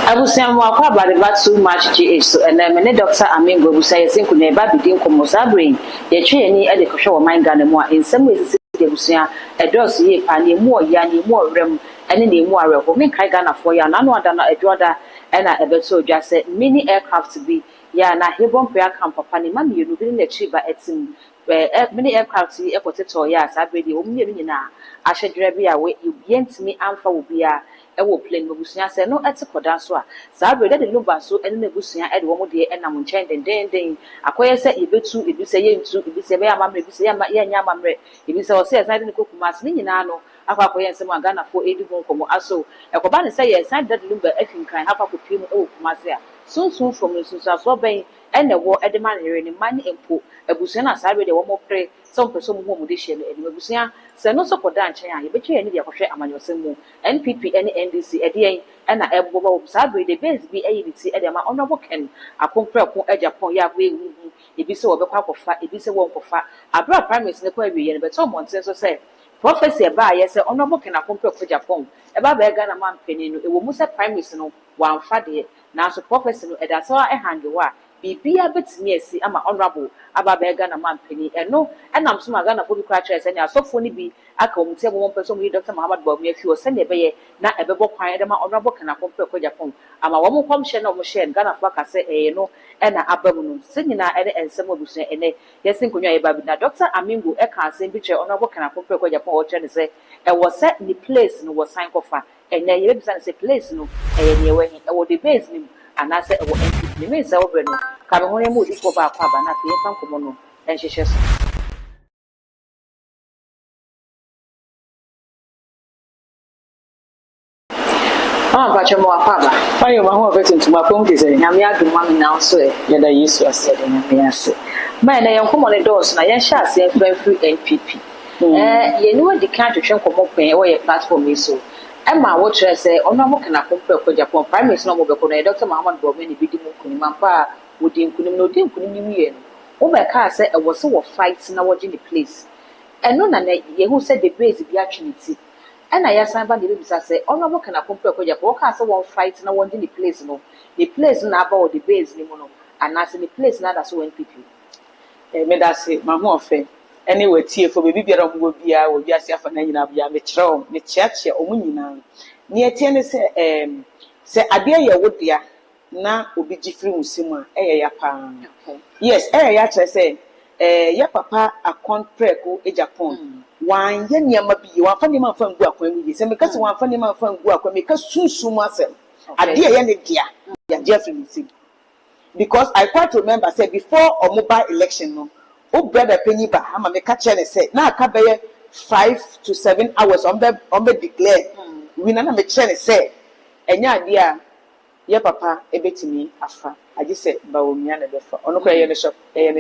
Abusian wakwa about the too much GH so and then many doctor Amingo who say since never begin comosabring ye tree any at the kosho mind gun more in some ways Abusian a dos ye pani more yani more rem and in the more home Kaigana for ya nano adana a draughter and a beto just said many aircraft to be ya na hebon prayer camp pani mammy you within the tree by etim where many aircraft see a potato yes I really only na I should drive away you yent me amfa will be a ewo plane mebusunya se no etikoda so a saa brede de Lumba so ene mebusunya e de wo de e nam nchen den akoye se yebetu ebi se yentu ebi se be amamre ebi se ya nya amamre ebi se o se san de kokuma se nyina no akoye nsem agana fo edi ho nkomo aso ekoba ne se ye san de Lumba afinkan afa kopie mu ewo kuma se a sunsun from sunsun aso ben ene wo e de man here ni mani empo ebusunya na saa brede wo mo pre some person mu mu de hye no edi mebusunya se no so koda nchen a yebetwe ye ne de akohwe amanyosem mu NPP any NDC edi en na ebobo saa brede base bi eyiti edi ma honorable ken akompre ko Agyapong ya we hu ebi se wo be kwa kofa ebi se wo nkofa abra primaries ne kwa wiye ne beto monten so say prophecy ba ye se honorable ken akompre ko Agyapong e ba be ga na man peni no e wo mu se primaries no wan fa de na so prophecy no e da so e hande wa bibia betimi asi ama honorable aba be ga na man peni eno enam so ma ga na fo bi kwa kire se ne asofo ni bi aka omutie mo person mu Dr. Muhammad Bawu afi o se ne be ye na ebebo kwan de ma honorable kana kompe ko Agyapong ama wo mo kom hye na mo hye Ghana fa ka se no e na abamu no se nyina e de ensem obusu ene yesin konwa ye ba bi na Dr. Amingo e ka se bi che honorable kana kompe ko Agyapong o che ne se e wo se ni place no wo sign kofa ene ye bi san se place no e ne we e wo the base ni anase e wo NPP ni me se wo bre no ka be ho ne mo di ko ba kwa ba na fe fan komo no en hye so bacha mo akaba fayo ma ho afetin tuma pon ke se nyame aduma me na so e ye da Yesu ase de nyame ase ma na yen komo ne dos na yen sha ase free NPP ye ni wadi kan twetwe komo pen e wo ye platform yi so e ma wo tre se ono mo kana kompe ko Agyapong prime minister no mo be ko na Dr. Muhammad Bawu ni bidi mu kuni mampa wodi nkunim no di nkunim ni wiye no wo be ka se e wo se wo fight na wo gi ni place eno na ye hu se the base bi atwiniti and I asked somebody to say, oh, no, can I compare with your broadcast one fight no one in the place, no, the place now about the base, no, and as in the place now that's when people. Me that say, my more fair. Anyway, tea for baby, will be I will just have an engine of ya, me chrow, me church, or munina. Near tennis, say, I dear ya would ya, na ubi jifri musima, ya pan. Yes, ya say, ya papa a compare ko Agyapong. Wan ye niama bi wan fa niama fa ngu akwan mi se me kase wan fa niama fa ngu akwan me ka sunsun asem ade ye ne dia ya Jeffrey Misi because I quite remember say before a mobile election no o brother penny ba ama me ka chere say na aka be 5 to 7 hours on be declare we na me chere say enya ade a ye papa ebetimi afa age say ba omia na be fa ono kwa ye ne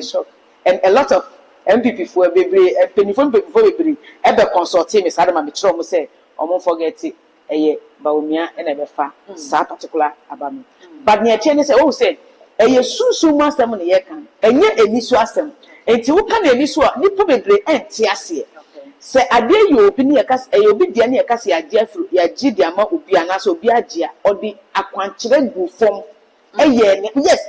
shop and a lot of NPP for bebre penifon before bebre e be consult me say ma me kire mo say omo forget eye baomia e na be fa sa particular abami but ne tie ne say oh say eye sunsun mu asem ne ye kan enye enisu asem enti wo kan enisu a nipa bebre enti ase say ade ye obi ne ye kas eye obi dia ne ye kas ya age afru ya agi dia ma obi ana so obi age a odi akwankire gu fom yes,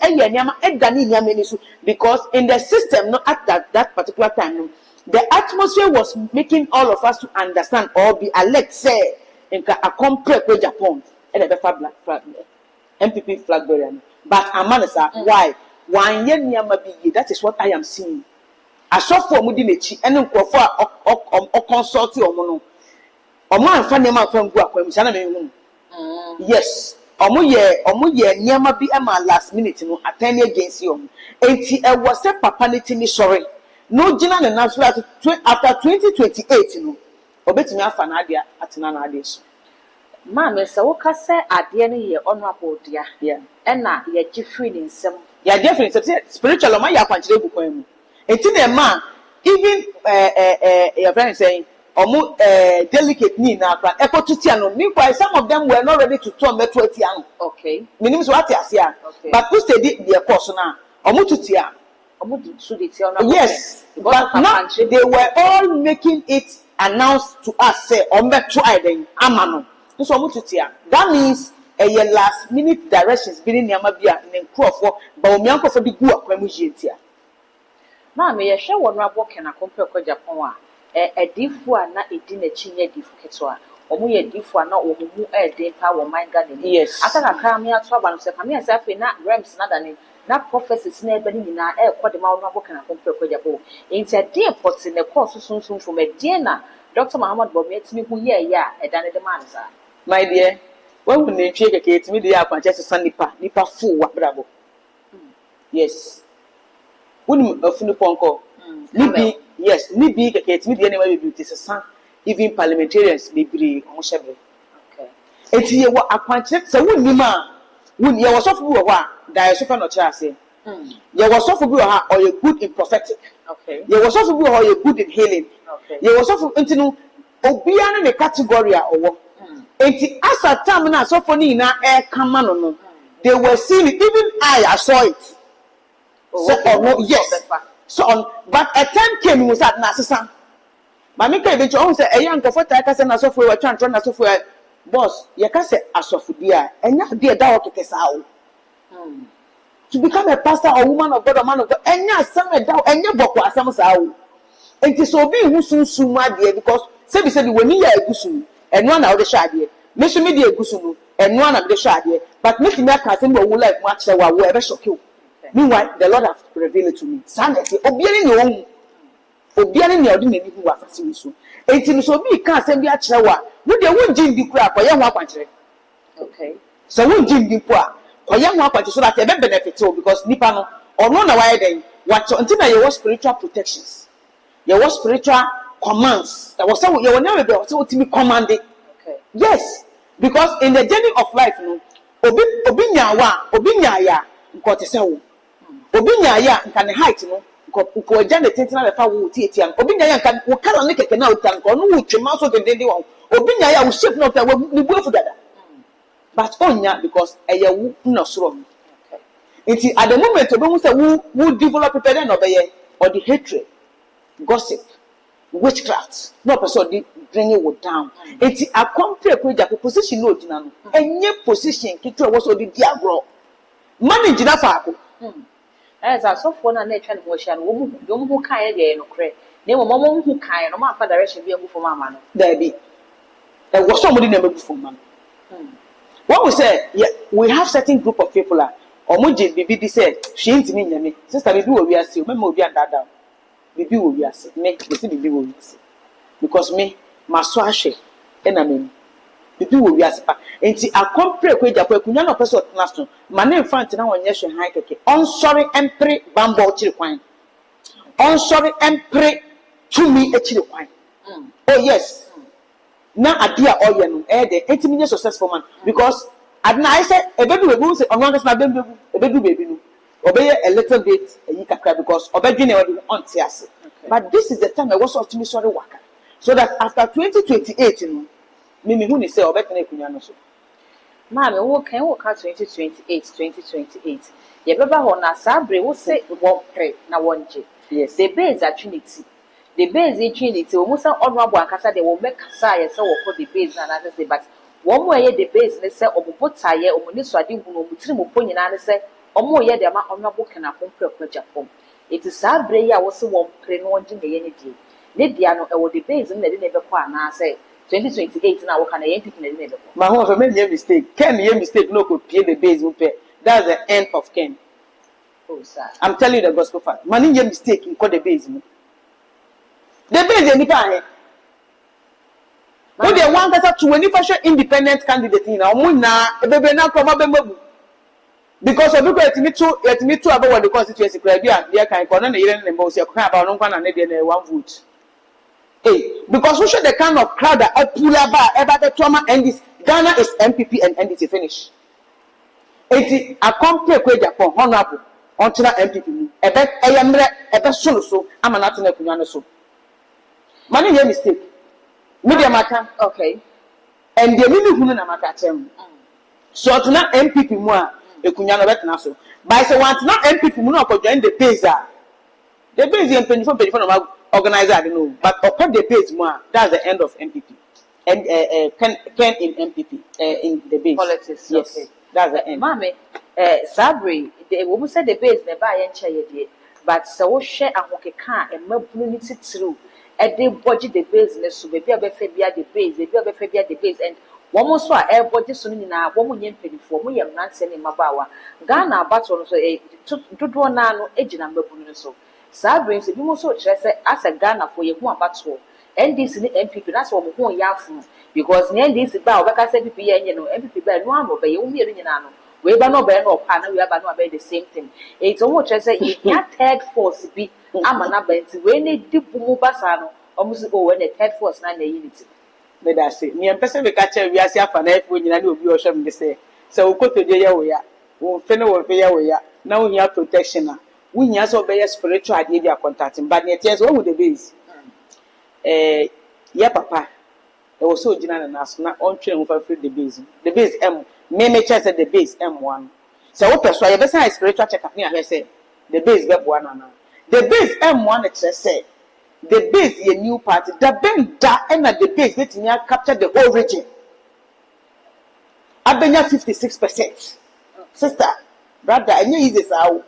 because in the system, not at that particular time, the atmosphere was making all of us to understand or be alert, say, in a compare with Japan and a flag, MPP flag bearer. But Amanasa, why? One year that is what I am seeing. I saw for Mudinechi and for consult or mono. Or man, funny man from Guapo, yes. Omo ye niama bi ama last minute no attend against you enti e was say papa ni sorry no gina na national after 2028 no obetimi afa na ade atena na ade so ma me se wo ka se ade ne ye honorable dia e na ye gifri ni nsem ya different spiritual ma ya kwankire bu kwan mu enti na ma even your friend saying omo delicate ni na akwa ekotutia no meanwhile some of them were not ready to turn meto atia no okay menim so ati asia but who said the course na omo tutia omo so dey tell na yes but now they were all making it announced to us say ometo aiden amano so omo tutia that means a last minute directions bi ni niam bia ne nkrofo ba omiankofo bi gu akwamu yentia na me ye hwe won rabo kena kompe ko Japan a edifu a na edi na chinye edifu keto a omo ye edifu a na omo mu eden pa wo man garden yes aka ka me ato aba no se ka me asa fe na realms na dane na prophecies na ebe ni nyina ekode ma won rabo kena kompe ko Japan enti ade pot ne course sunsun from e die na Dr. Muhammad Bomi etimi hu ye ya edane de man sa my dear when we need to take it me dey akwanche so nipa full wa brabo yes when afunu ponko nibi yes nibi keke me dey na we be san even parliamentarians bebre omo shebre okay eti ye wa akwanche se wonni ma wonni ye wosofu bi wo ha da ye so fa no kira ase ye wosofu bi wo ha or ye good in prophetic okay ye wosofu bi wo ha ye good in healing okay ye wosofu ntinu obia na ne category a owo enti asa time na so for ni na kama no they were seeing it even I saw it so no yes so on but a time came was at na sesa ma me ka be cho say eyan nkofo ta ka say na so for we twan na so for boss ye ka say asofodi a enya de da wo keke sa wo to become a pastor or woman of God or man of God enya asam da enya boko asam sa wo enti so bi hu sunsun ma de because say be woni ya egusu eno na wo de sha de me so me de egusu no eno na de sha de but make me aka say wo life mo akere wa wo e be shock you meanwhile the Lord has revealed it to me sanity obiani ne owu obiani ne odi nani hu afase wi so enti no so bi ka asem bi akere wa wo de wo njin bi kura koye ho akwankyere okay so wo njin bi po a koye ho akwankyere so that e be benefit you because nipa no ono na why den wacho enti na your spiritual protections your spiritual commands that was so you will never be so to me commanding okay yes because in the journey of life no obi nyawa obi nyaya nko te se wo obi nyaya nka ne height no nko agya ne tentina be fa wo tietia obi nyaya nka wo kala ne keke na utan ko no wo twema so dendende wo obi nyaya wo shape no ta wo ni buafu dada but onya because eye wo no soro okay enti at the moment obi hu say wo develop people then obeye or the hatred gossip witchcraft no person dey bring you down enti a compare preja position no dina no enye position kitu e wo so di agro manage na faako as so for na etwa ne mo hia no wo mu kan ye de no kre na mo mo hu kan no ma fa direction bi egu for mama no there be e wo so mo di na egu for mama what we say yeah, we have certain group of people omo je bibi di say she ntimi nyame sister bibi wo wi ase o mema obi andada bibi wo wi ase me be bibi wo wi ase because me maso ahwe na me bibi wo wi ase pa enti akompre ko Agyapong akunya no person na so ma na infant na wonye hwe han keke on sorry empre bambo chiri kwan on sorry empre tumi chiri kwan oh yes na adia oye no de enti me successful man because adna I say ebedu we say onwa na bembebu ebedu baby no obey a little bit yi kakra because obedwene we on tiase but this is the time I was to me sorry waka so that after 2028 no me hu ni say obetena ekunya no so Mama, wo kan wo ka 2028 ye beba ho na sabre wo se wo pre na wonje yes the base at Trinity the base in Trinity wo musa honorable akasa de wo mekasa ye se wo for the base na na say but wo mo ye the base ne se obobotaye omo ni so ade hu no mutiri mo ponyina ne se omo ye de ma honorable kana kompre ko Agyapong it is sabre ya wo se wo pre no wonje ne ye ne dia no e wo the base ne de ne be ko ana say 2028 na wo kana NPP na de ne be ko my home for make mistake Ken ye mistake no could pay the base we that's the end of Ken. Oh sir, I'm telling you the gospel fact man ye mistake in call the base the base any pa we dey one person to any fashion independent candidate na omo na ebebe na koma be mabu because of because let me to about the constituency kra bia dey kan ko na yire ne mbo se ko about no kwa na dey na one vote because we show the kind of crowd that pull about ever the trauma and this Ghana is NPP and NDC finish eti akompre ko Agyapong honorable ontina NPP ebe eyamre ebe so ama na tena kunya no so mani ye mistake Media maka. Okay. And the mini hunu na maka chem. So to na NPP mu a ekunya no betena so. By say want na NPP mu no ko join the base a. The base yen penifo no organizer I know. But upon the base mu a, that's the end of NPP. And can in NPP in the base. Politics. Yes. Okay. That's the end. Mame, Sabri, the woman said the base never enter ye, but so share and walk a car and mobility through. And they budget the business to be a befabia the base, they be a befabia the base, and one more so air budget soon in our woman yen penny for me, I'm not sending my bower. Ghana battle so a to draw nano agent and so. Sabri, if you also dress as a Ghana for your one battle. And this is the NPP, that's what we're going to because near this about like I said, NPP, NPP, by one of you, we are not no panel, we are not the same thing. It's almost as a third force be Amana when they do Mubasano, almost go when the third force nine unity. Let us say, near person we catch we are safe and if we know you shall be say. So we go to the area, we finish with the area. Now we have protection. We have so be spiritual idea contacting, but yet, yes, what would the base? Yeah, papa. There was so general and asked not on train over the base. The base M. Many chance at the base M1. So, what persuade the best spiritual check up near her say the base get one. The base M1 it say the base a new party. The bend that and at the base let me capture the whole region. I've been 56%. Sister, brother, and you is out.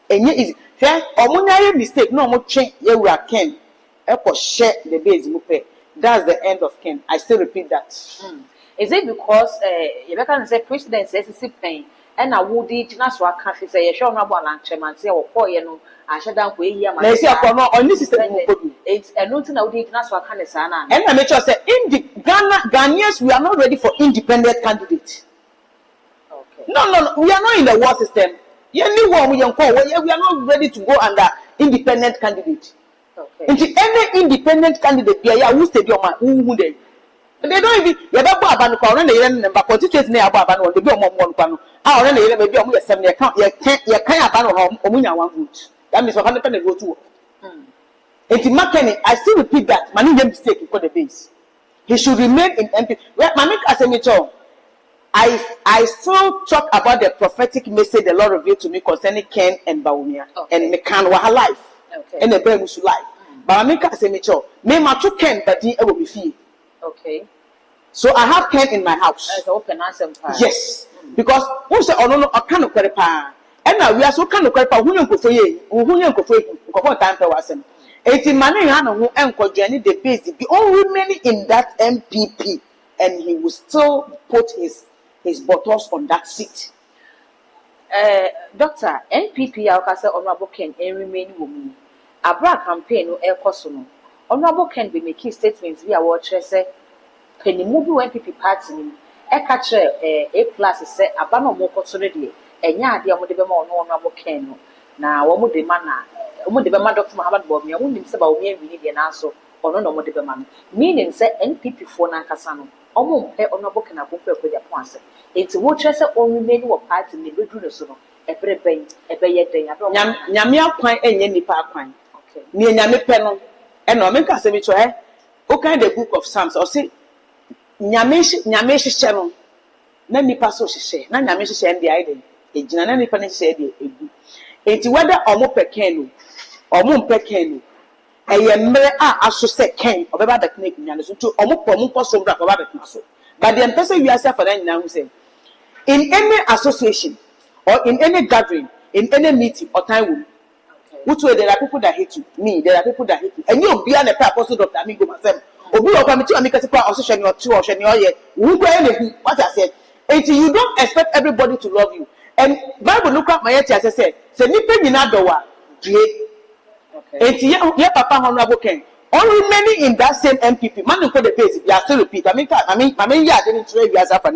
And you is fair or mistake, no more change you are Ken. Share the base mupe. That's the end of Ken. I still repeat that. Is it because you can say president says it's pain and I would eat Naswa country say a show number and chairman say or no I shut down where here my it's a nothing I would eat Naswa can sana. And I make sure say in the Ghanaians we are not ready for independent candidates. Okay. No, we are not in the war system. We are not ready to go under independent candidate. Okay. Into any independent candidate, yeah, who stay your man, who they. They don't even. You have a corner, but constitutes near Abano, the Bill Montano. I already maybe on your 7 account. You can't abandon home, Omunia one vote. That means 100% go to. It's McKinney. I still repeat that. Many mistake for the base. He should remain in MP. Well, Mamik Asemicho, I still talk about the prophetic message the Lord revealed to me concerning Ken and Baumia and Mekan Waha life. And the Bemusu life. But I say, me macho Ken, but he will be free. Okay. So I have Ken in my house. That's open answer. Yes. Because who say, oh no, I can't carry pa. And now we are so kind of carry pa. Who you go for ye? Who you go for ye? Go time for us. 80 money hano who enko journey the base. The only many in that NPP, and he will still put his bottles on that seat. Doctor, NPP Alcasa Honorable Ken and remain woman. A black campaign no air cosono. Honorable Ken be making statements via watcher say Penny Mubu NPP party a catcher A plus say a banner more consolidate and ya dear Modebema no Honorable Ken. Now, one would demand Dr. Muhammad Bobby, I wouldn't say about me, we need an answer or no Modebema. Meaning say NPP for Nankasano. Omo pay Honorable Ken a book with your points. It's watcher say only many were parts in the bedroom sono. A very pain, a bay day. Yamia quine and Yenny Parkwine. Near Yami Pennon, and no make us a bit to okay, the book of Psalms or say Yamish channel. Let me pass what she say. Now Yamish send the idea. A Janani Penny said it's whether or more pekenu or moon pekenu. A yammer also say Ken or about the snake Yanis to almost possible about the muscle. But the person we are for that now say in any association or in any gathering, in any meeting or time. Which way there are people that hate you, me, there are people that hate you. And you'll be an apostle Dr. Amigo myself. Or we are coming to Amiga also sharing your 2 or sharing your year. What I said. And you don't expect everybody to love you. And Bible look at my as I said, say nipe in adowa, great. And yeah, Papa Honorable Ken. Only many in that same MPP. Man, for the base, you are still repeat. I mean, yeah, I didn't trade you as a fan.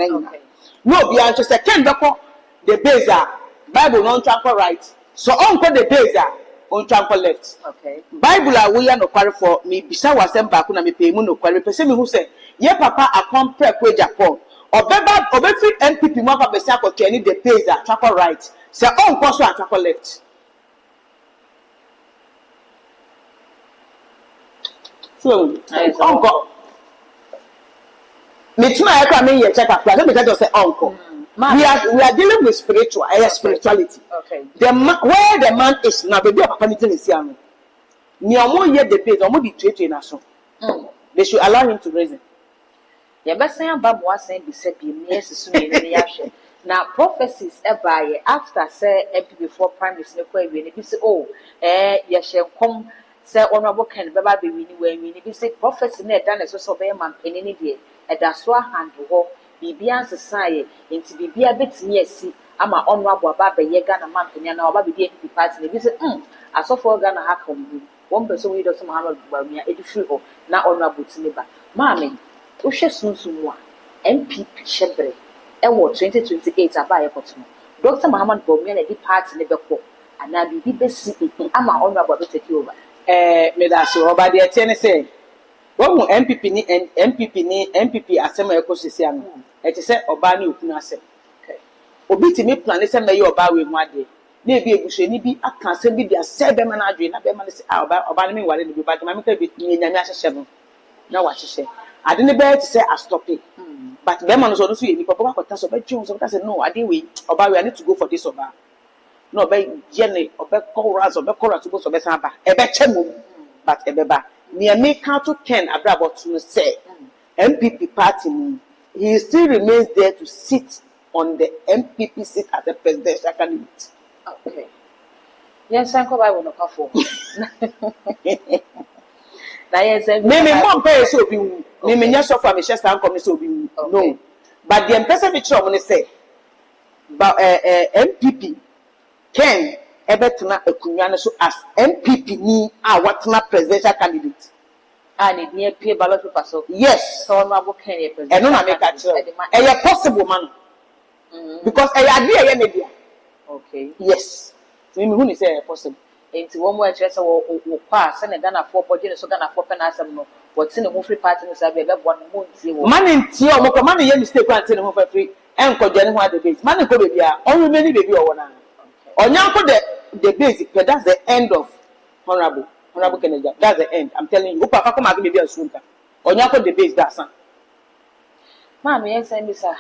No, be anxious. Ken Doko, the base are Bible non transfer right. So on the base are. On trample left. Okay. Bible we are no quarry for me. Bisa was sent back on me pay no quarry. Person who say, "Ye papa, I come prep with Agyapong." Or beba, or be NPP more for besa for training the pays that trample right. Say on course or trample left. So, Me too, I come in here check up. I don't because say uncle. We are dealing with spirituality. Okay. Where the man is now, baby, papa meeting is here. Ni omo ye the base, omo di trade na so. They should allow him to reason. Ya besan aba mo asan bi se bi me yesu me ne ya hwe. Na prophecies ebaye after say MP before prime minister ko awie ne bi se ye hye kom say honorable Ken beba be wini we wini bi se prophecy na eda na so be man penini de eda so handle ho bibia nsesaye enti bibia betimi asi ama honorable aba be ye Ghana man penya na oba be di NPP party ne bi se asofo Ghana ha kom one person we do some Muhammad Bawumia edifiri ho na honorable tiniba maame wohwe sunsumu a NPP hyebre ewo 2028 abaye kotono Dr. Muhammad Bawumia na di party ne beko ana bibi besi ama honorable be take over me da so oba de tie ne say wo MPP asem ekosisi ano e te say oba ne okunu asem obi ti me plan say me ye oba we hu ade na ebi egusheni bi aka asem bi dia say be ma na adwe na be ma ne say oba ne me wale ne bi ba ma me ka bi nyanya ahyehye no na wa hyehye ade ne be te say a stop it but be ma no so ye ni papa kwata so be twu so ka say no ade we oba we need to go for this oba no be ye ne oba chorus so be san ba e be chemu but e be ba ni me ka to Ken abrabo to say MPP party he still remains there to sit on the MPP seat as a presidential candidate. Okay. Yes, Uncle Bible no kafo. Na yes, me mom pay so be me nya so for me share stand come so be no. But the person me try mo say but MPP Ken ebetuna akunwa no so as MPP ni watna presidential candidate. And near pay ballot paper so. Yes. So honorable Ken president. And no na make a tell. E possible man. Because I media. Okay. Yes. Me who ni say possible. Enti wo mo a kire se wo kwa se ne Ghana for body so Ghana for penasem no. What in the free party no sabe be bo no mo ntie wo. Man ntie o mo ko man ye mistake kwan ntie no for free. Enko je ne ho the base. Man ko baby a on remain baby o wona. Onya ko the base, but that's the end of honorable Kennedy. That's the end. I'm telling you. Opa fa come baby asunka. Onya ko the base that's an. Mama yen say me sir.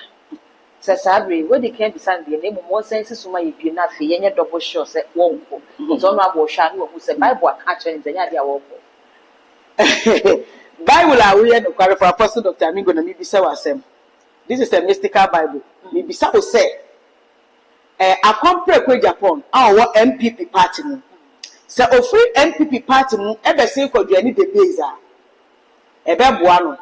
Sasabre we dey can be stand dey name mo sense suma ye bi na fe yenye double sure say won ko so no abo hwa no who say Bible aka kire ntanya dia wo ko Bible a we no kware for Apostle Dr. Amingo na me bi say wasem. This is a mystical Bible. Me bi say o say akompre ko Agyapong a MPP party no say o free MPP party no e be say ko duani the base a e be boa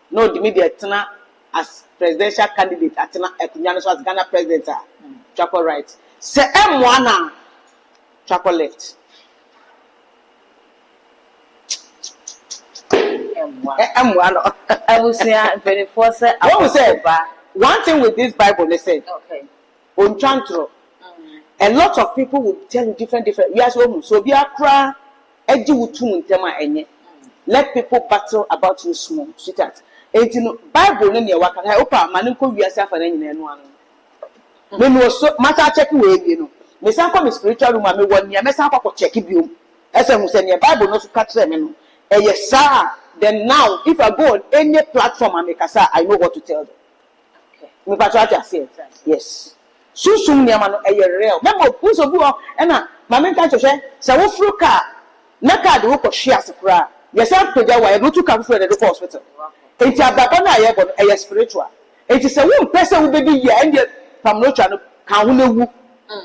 no di me dey tena as presidential candidate at Ekunyano as Ghana president Chapo right. Say M1 Chapo left. M1. I will say 24 say what we say one thing with this Bible they said okay on chantro a lot of people will tell you different we as well so be akra eji wutu ntema enye let people battle about you small sweetheart. Enti Bible no ne waka ha opa mane ko wiase afa na nyina enu anu me no so mata check we bi no me san ko me spiritual room me won ne me san ko check biom ese hu se ne Bible no so ka tell me no yes sir then now if I go on any platform and make say I know what to tell them okay me patriotic say yes susum ne ma no real me mo puso bu e na mame ka chehwe se wo furu ka na card wo ko share sekura yes sir to ja wa e no tu ka fu e de hospital enti ababa na ye go no spiritual enti se wo pese wo be bi ye ende pam no twa no ka ho na wu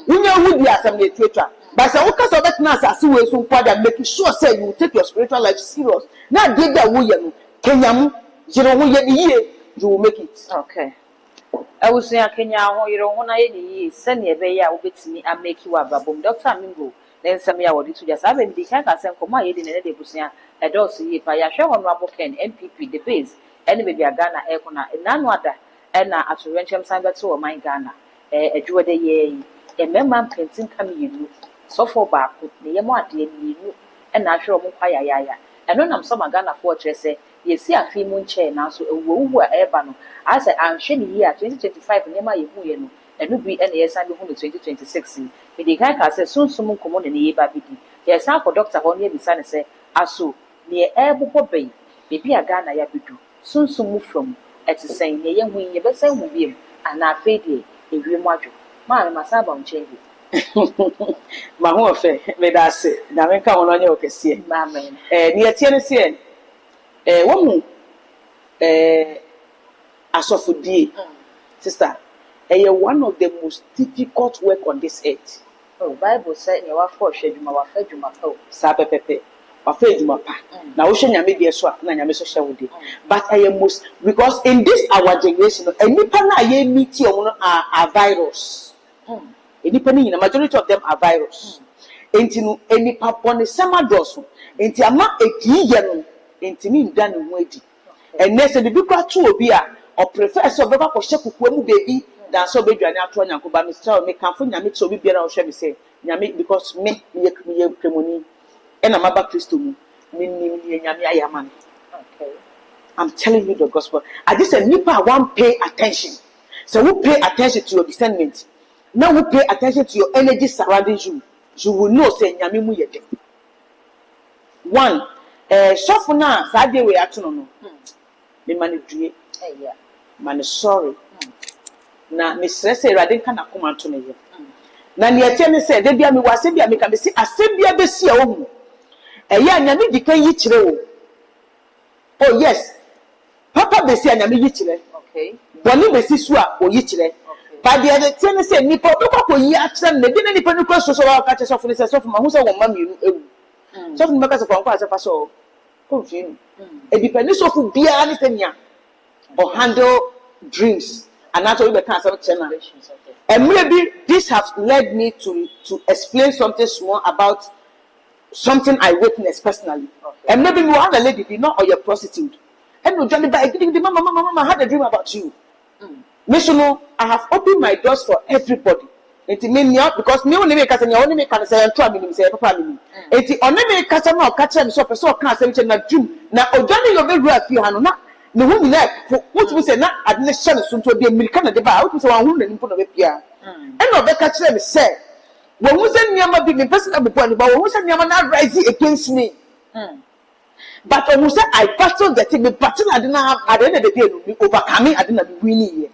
wunya wu di asem na tuatwa but se wo ka so bet na asase we so kwada make sure say you take your spiritual life serious na dey da wo ye no kenyamu jiro wo ye ye you will make it okay I was saying Kenya ho yiro ho na ye ni se ne be ya wo betimi a make you ababom Dr. Amingo then some ya wodi to just have be kan ka sen komo ye di ne de busia e do so ye pa ya hwe honorable Ken NPP the base ene be bia Ghana e ko na nanu ada e na atorenchem san beto o man Ghana adwo de ye e memma pentin kam yiru so for ba ko ne ye mo ade ni yiru e na hwe o mo kwa ya eno nam so ma Ghana for kire se ye si afi mu nche na so ewu a eba no asa anhwe ni year 2025 ne ma ye hu ye no eno bi ene ye san be hu no 2026 me de kan ka se sunsum komo ne ye ba bidi ye san ko doctor ho ne bi san se aso ne e bobo bai bibi a Ghana ya bidu sunsum from at the same ye young win, ye best say with him, and not fade ye, if you module. My Masaba change it. My whole affair, may I say, now I come on your case, Mamma, near Tennessee, woman, as of D, sister, one of the most difficult work on this earth. oh, Bible said you are for shade, my fed you my toe. Sabe pepe, afraid you mapa. Now, ocean ya media swap, na ya social with it. But I am most because in this our generation, any pana ye meet you are virus. Any penny, the majority of them are virus. Into any papon is summer dorsum, into a ma a key, into me done in waiting. And next, the big two beer or prefer so baba for sheku baby. Than so baby and actual Yanko, but Mr. Make come Yamit so be better or shall we say, Yamit because me cremoni and I'm about Christo, Yami Ayaman. Okay. I'm telling you the gospel. I just said, Nipa one pay attention. So we pay attention to your discernment. Now we pay attention to your energy surrounding you. You will know, say, Yami Muyete. One, so for now, Saturday we are to me manage man sorry. Na misrese irade nka na koma to ne ye na ne yete ne se de bia me wase bia me ka be si asebia be si a wo eye anyame dikan yi kire wo oh yes papa be si anyame yi kire Okay. boni be si su a o yi kire ba de yete ne se nipa ko yi a kire ne de ne nipa no ko so wa ka che so fu ne se so fu ma hu se wo ma mienu ewu so fu me ka se ko ase fa so confuse e dipa ni so fu bia ne tania or handle dreams. And that's what we can say. And maybe this has led me to explain something small about something I witnessed personally. Okay. And maybe you have a lady, be not or your prostitute. And you join by the mama had a dream about you. Missiono, I have opened my doors for everybody. It means because me only make us and you only make us say and try me say papa me. It only make us and catch them so can't say na dream. Now Johnny your very rough you hano na no who like what we say na admission so to be American de ba what we say 100 nimpo no be pia. And no be catch them say when we say nyama be me personal be but when we say nyama na rise against me. But when we say I battle the thing, battle I didn't have at the end of the day overcoming I didn't be winning.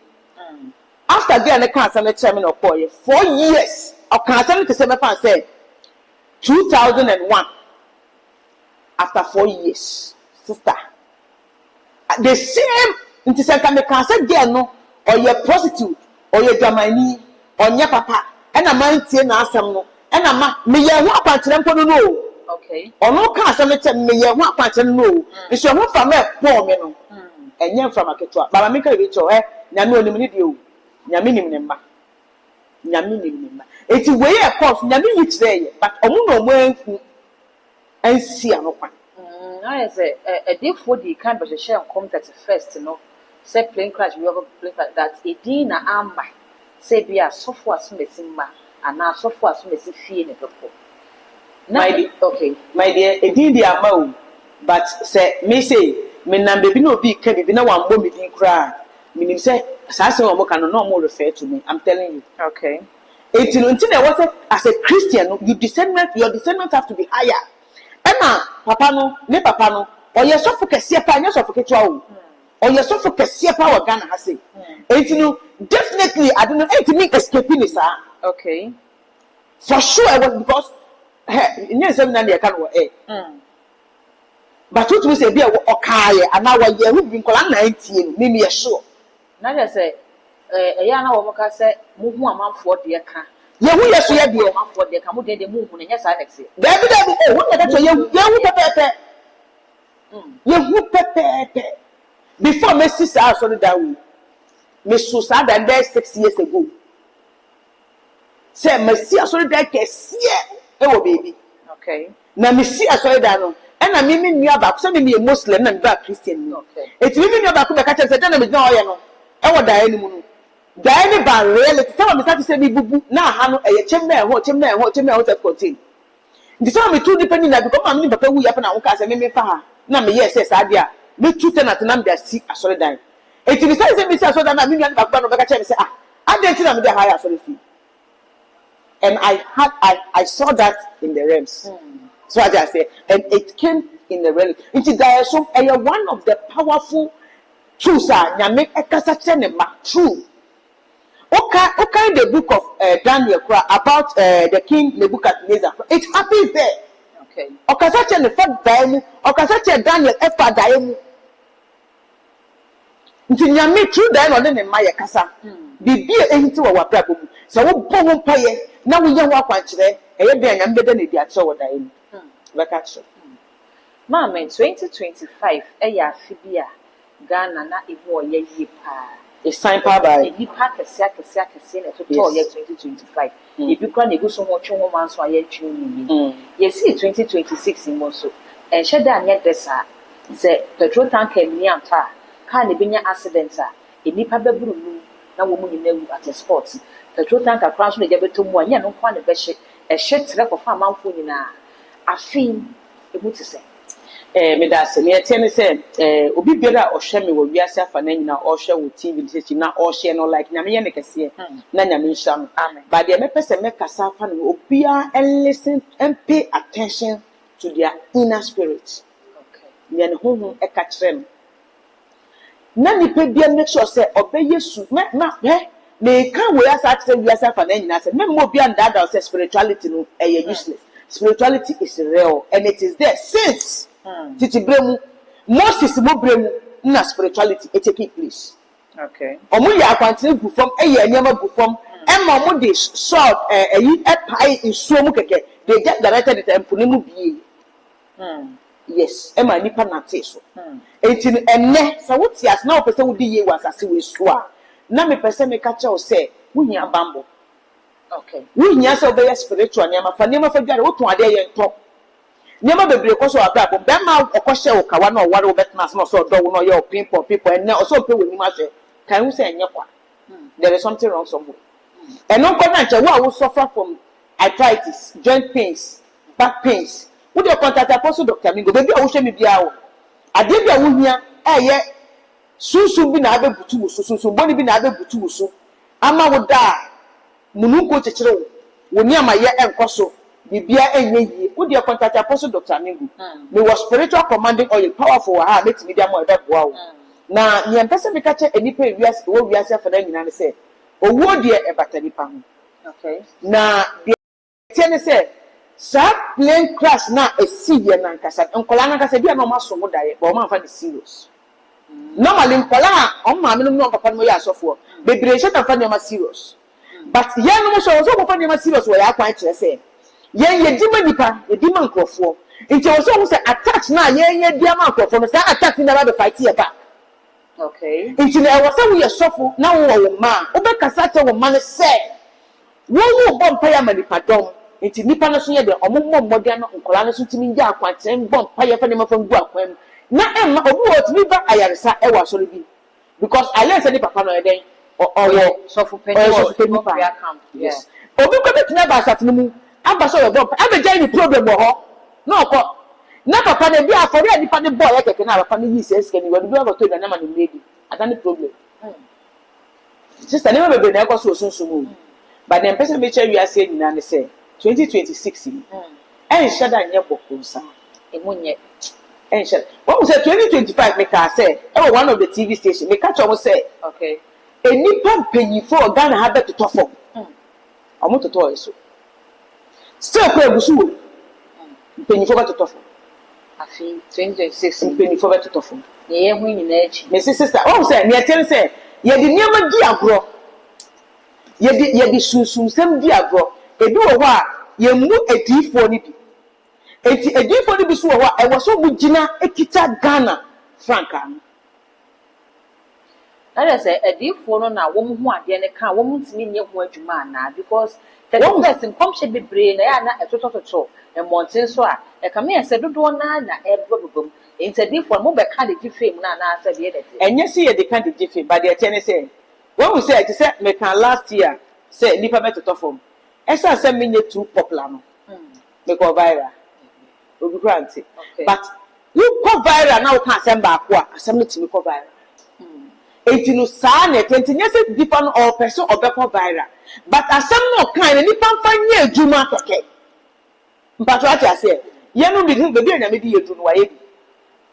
After getting a cancer chairman of 4 years of cancer to say 2001. After 4 years, sister, the same into second cancer girl or your prostitute or your Germany or your papa and a man tea and ask them no and a man me ya walk at them for no. Okay. Or no cancer me ya walk at them no. It's your home from a poor man and young from a ketua. But I make a rich or Nano eliminate you. Nyaminim nemba. It's way a course, Yami which there, but Omuno went and see an open. I say a deep for the kind of share and come at first, you know. Say plane crash, we have a plane that a dinner arm by. Say be a software missing ma, and now software missing fee in the book. Okay, my dear, a dinner mo, but say, me say, me number be no big, can be no one woman didn't cry. Meaning say, Sassy or can no more refer to me. I'm telling you. Okay. It's until I was as a Christian, your discernment have to be higher. Emma, papa no, ne papa no, or your soft focus, your soft or your soft focus, power Ghana has it. It's definitely, I don't know, it make escaping this. Okay. For sure, I was because, in your seminary, I can't. But what we say, be a okay, and now we've been calling 19, maybe a sure. Now I say, a young woman say, move 1 month for the account. Yeah, we are so happy. 1 month for the account, they move on, yes, I say. David, what are you? Pepe. Before my sister, I saw that way. Miss Susan, and there 6 years ago. Say, Messi, I saw that, oh, baby. Okay. Now, Messi, I saw that. And I mean, me about sending me a Muslim and black Christian. Okay. It's really about the catch and said, no, I want die anymore. Die any bar, really. Tell me that say me boo now, Hano, a chamber, what chamber, contain. The time me too depending that become a papa who happen and cast and me for now, me yes, idea. Me 2 10 at an ambia sick, I saw die. It is a missile so that I mean, back of the catch and say, I didn't tell them the higher for the fee. And I saw that in the realms. So as I say, and it came in the realm. It is one of the powerful true sir nyame ekasa che ne ma true okay the book of Daniel about the king Nebuchadnezzar. It happens there. Okay. Okasa che ne fa daimu okasa che Daniel efa daimu nti nyame true dai no ne ma ye kasa bibi ehiti wa wabrabo mu se wo bo ho mpaye na wo ye ho akwankyere eye de nyame beda na di ache wo dai mu beka che Mama 2025 eya afibia Ghana na ebu oye yi pa a sign power by ebi pa kese na to ye 2025 ebi kwa na eguso ho twe ho manso aye twe ni yesi 2026 mo so enhye da anya desa se petrol tanker ni anta car ne binya accident a enipa beburu nu na wo mu nyina wu at sport petrol tanker crash no je beto mu anya no kwa ne be hye ehye tere kofa amanfo nyina afin ebuti se me da se me tie ne se obi biara ohwe me wo wiase afa na nyina ohwe wo TV station na ohwe no like nyame ye ne kese na nyame nhya no but the me pese me kasa afa no obia and listen and pay attention to their inner spirit. Okay. Nyen honhom e ka kire no na nipa bia make sure say obey Yesu me kan we asa kire wiase afa na nyina se me mo bia ndada say spirituality no useless. Spirituality is real and it is there since Titi bremu Moses mo bremu na spirituality it take place. Okay. Omo ya akwantene gu fam eye anyama gu fam emma mo de sword eyi epai nsuo mu keke they get directed the temple mu bie. Yes, emma nipa na te so. Enti enne sa woti as na opese wo di ye wasase we so a na me pese me ka che o se wo hia bambo. Okay. We hia se obey spiritual nyama fa nyama fa gare wo ton ade ye nto. Nyama bebre ko so abra be ma okohye wo kawa na oware wo betmas na so do wo no ye people and na so pe wo ni ma hwe kan hu se enye kwa. There is something wrong somewhere. And no corner che wo suffer from arthritis, joint pains, back pains. Wo dey contact Apostle Dr. Mingo be bi a wo hwe me bia wo. Ade bia wo hia eye susu bi na abebutu wo susu boni bi na abebutu wo so. Ama wo da mununko chechire wo. Wo ni ama ye enkoso. Bibia enye yi wo dey contact Apostle Dr. Mingo. Me was spiritual commanding oil powerful ha make me dia mo eda boa wo. Na nyem pese me ka che enipa wiase wo wiase fa na nyina ne se owo de e bata nipa ho. Okay. Na de tiene se sa plane crash na esivia na nkasa nkola na nkasa bia na ma so mo dae ba o ma fa ne serious. Normally nkola o ma me no papa no ya asofo bebre sheta fa ne ma serious. But yen no so so fa ne ma serious wo ya kwan kire se yen ye dima nipa ye dima nkrofo nti wo so say attack na yen ye dia ma nkrofo no say attack na ba fight ye back. Okay. Nti na wo say wo ye sofo na wo ma wo be kasa te wo ma ne se wo bom pa ya ma nipa dom nti nipa no so ye de omommo mmode no nkola no so timi nja akwankyerem bom pa ya fa ne ma fa ngu akwam na emma obi wo timi ba ayaresa e wa soro bi because I learn say the papa no eden or suffer penny camp. Yes. Obi ko betina ba asatene mu aba so yo bom aba jai ni problem wo ho na okọ na papa na bi afori anipa ne boy ya keke na papa ne yi seske ni wadu bi aba to na ma ne lady adani problem. Sister never be na ekọ so sunsun mu but dem person be che wiase nyina ne say 2026 en shada nye bokunsa Emunye. en shada what we say 2025 make I say one of the TV station make catch almost say Okay. Enipa mpanyifo Ghana ha beto tofo omo toto eso still ko egusu wo mpanyifo beto tofo Afi 2026 mpanyifo beto tofo ye hu nyina echi me sister oh say me tell say ye di niam di agro ye di sunsun sem di agro ebi wo ho a ye mu edifo ni bi enti edifo ni bi so wo ho a e wo so bu gina ekita Ghana franca na say edifo no na wo mu ade ne kan wo mu ntimi nye ho adwuma na because the person come she bebre na ya na etotototo e monten so a e ka me se dodo na e bobom enti edifo mo be ka de gifem na se be de enye se ye de ka de gifem but the tell say when we say it say me can last year say nipa beto form esa say me nye too popular no me go viral obi grant but you go viral now can asem ba ko asem no timi go viral enti no sa na enti nye se different or person obeko viral but asem no kan ni pamfa nye adwuma keke mpato ati ase ye no bi na me di edu no waye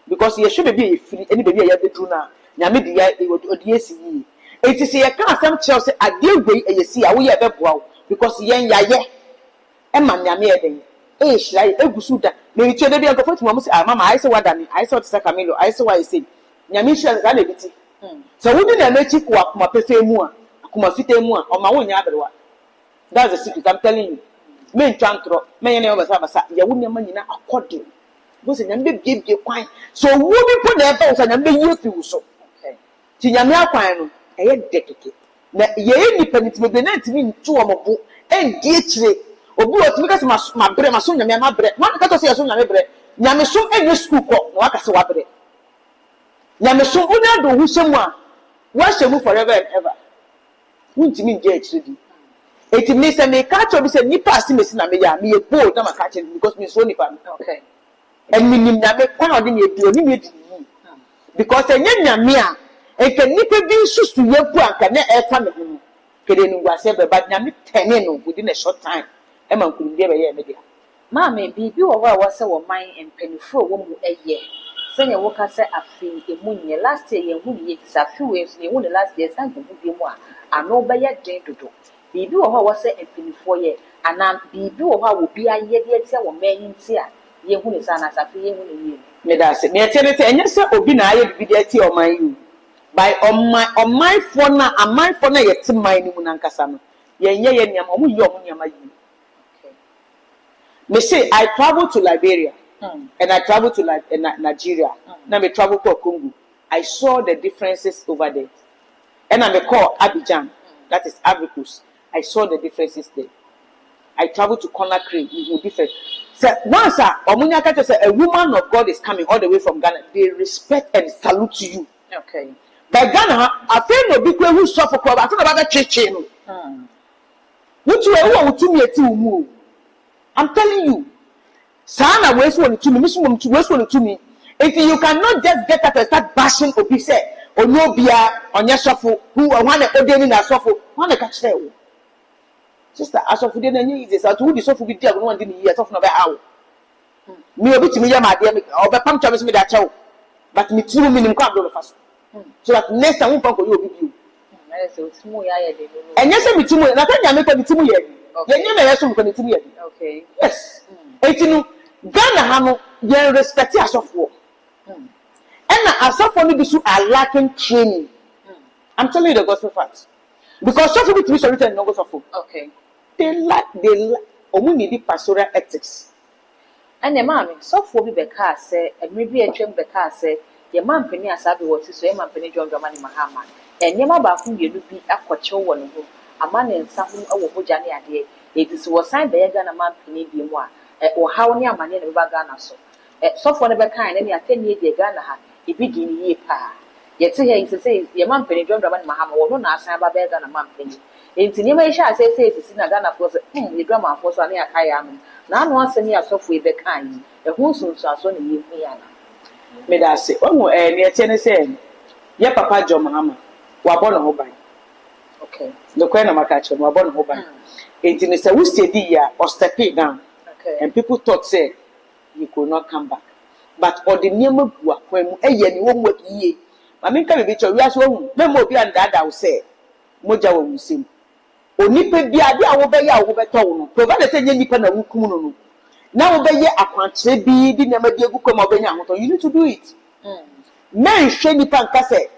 because ye should be free any baby ye bedu na nyame de ya odi esi yi enti se ye ka asem kire se ade gwe eyesi a wo ye beboa because yen yaye e ma nyame e den e hira egusu da me ri twede bia nkofo tuma mo se mama I say wada me I say what say Camilo I say why say nyame hira za na biti so wo di na mechi ko akoma pefe mu a akoma fite mu a o ma wo nya aberewa that's the secret I'm telling you me ntwantro me ye na basa ye wo nyama nyina akode bo se nyame bie kwan so wo bi po na e ba wo se nyame yi fi wo so ti nyame akwan no e ye dekeke na ye ni penitime be na ntimi ntu o mo bo endi ekire obi o timi ka se ma bre ma so nyame ma bre ma ka to se so nyame bre nyame so enye school ko na waka se wa bre nyame so unya do hu shemu a wa shemu forever and ever ntimi nje ekire di etimi se me ka cho bi se nipa asimesi na me ya me ye bold na ma ka che because me so nipa okay and minim nyame kwa odi ne edu oni ne di because enye nyame a enke nipa bi susu ye ku anka na e fa me hu kede nu gwase be but nyame tene no within a short time e man kuru bi be ye me dia maame bibi wo wa wose wo man empanifo wo mu eye senya wo ka se afi emunye last year ye hu ne kisa fi we ye hu ne last year san ko bi mu a ano be ye den dodo bibi wo ho wose empanifo ye ana bibi wo ho wo bi aye de etia wo man nti a ye hu ne sana safi ye hu ne ye me da se me tene se enye se obi na aye bibi de etia o man yu by on my phone na ye ti man ni mu na nkasa no ye nye ye niam o mu yi o mu niam ayi me say I travel to Liberia and I travel to Nigeria. Now me travel to Congo. I saw the differences over there. And I me call Abidjan, that is Ivory Coast. I saw the differences there. I travel to Conakry, different. So once a woman of God is coming all the way from Ghana, they respect and salute to you. okay By Ghana, I feel no big who suffer club. I feel about the church. Which way I'm telling you. Sana waste one to me, waste one to me. If you cannot just get up and start bashing Obi say, or no beer on your shuffle, who are one ordering in a shuffle, one catch there. Sister, as of today, is that who the shuffle with the one in the years of another hour. Me a bit to me, my dear, or the pump with that show, but me 2 minutes crab on the first. So that next time we will be you. And yes, I'm 2 minutes. Nothing I make a 2 minutes. Okay. Yes. 18. Ghana hano ye respect asofo. And asofo no be so are lacking training. I'm telling you the gospel facts. Because sofo be to be so written no gospel. Okay. They lack omu need pastoral ethics. And the mammy, sofo bi beka say, and maybe a twem beka say, your man penny asabi what is so your man penny John Dramani Mahama. And yama ba fu ye be akwacho won ho. A man in some owo hojani ade. It is was signed by Ghana man penny bi mo a. Or how near money in Ghana so. So for never kind, any 10 years de Ghana ha, a big ye pa. Yet here is to say, your man penny John Draman Mahama, or no answer about Ghana man penny. It's in your shall say, it's in a Ghana for the drama for so near Kayam. Now once a year, so for the kind, a wholesome so only me. May I say, oh, near Tennessee, your papa John Mahama, were born on Hobby. Okay. The Queen of Macacho were born on Hobby. It's in a Wustedia or stepping down. And people thought, say, you could not come back. But or the name of when you won't work ye. I mean, can be your last one. No more beyond that, I will say. Moja will sing. Only pay the idea of Obey over town. Provided a Nipan and Wukuno. Now obey a country be the name of the Wukum of you need to do it. Man, Shady Pancase.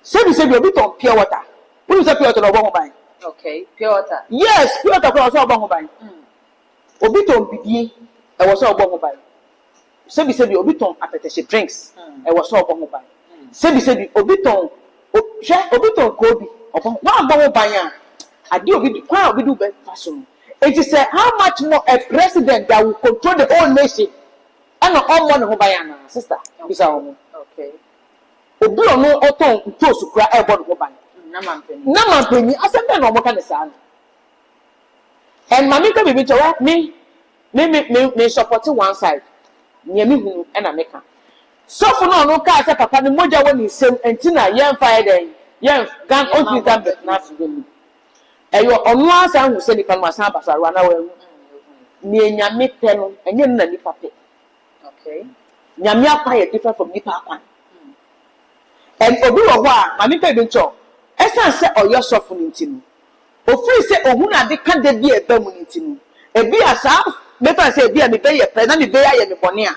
So we said you're a bit on pure water. Who is a pure water of one? Okay, pure water. Yes, pure water across our bone. Obi ton bidie e wo so obo mobile se bi obi ton apetese drinks e wo so obo mobile se bi obi ton kobi obo wa obo mobile an ade obi kwa obi do be fashion it is how much more a president that will control the whole nation and all money mobile an sister bisa omo okay obi ono oton ntosu kura e bodo mobile na mampeni asem na omo ka ne sa. And Mamika be bicho me supporting one side. Near me who and America. So for no car say papa the moja when he same entina yen fire day. Yen gan on that but not to e yo onu asan who say the kan masan basa wana we ni nyame pe no enye na nipa pe. Okay. Nyame akwa different from nipa akwa. and obi wo ho a ma me pa bi ncho esan se oyo sofo ntinu ofiri se ohun ade ka de bi eba mu ntinu ebi asa me fa se ebi a me be ye pre na me be ya me bone a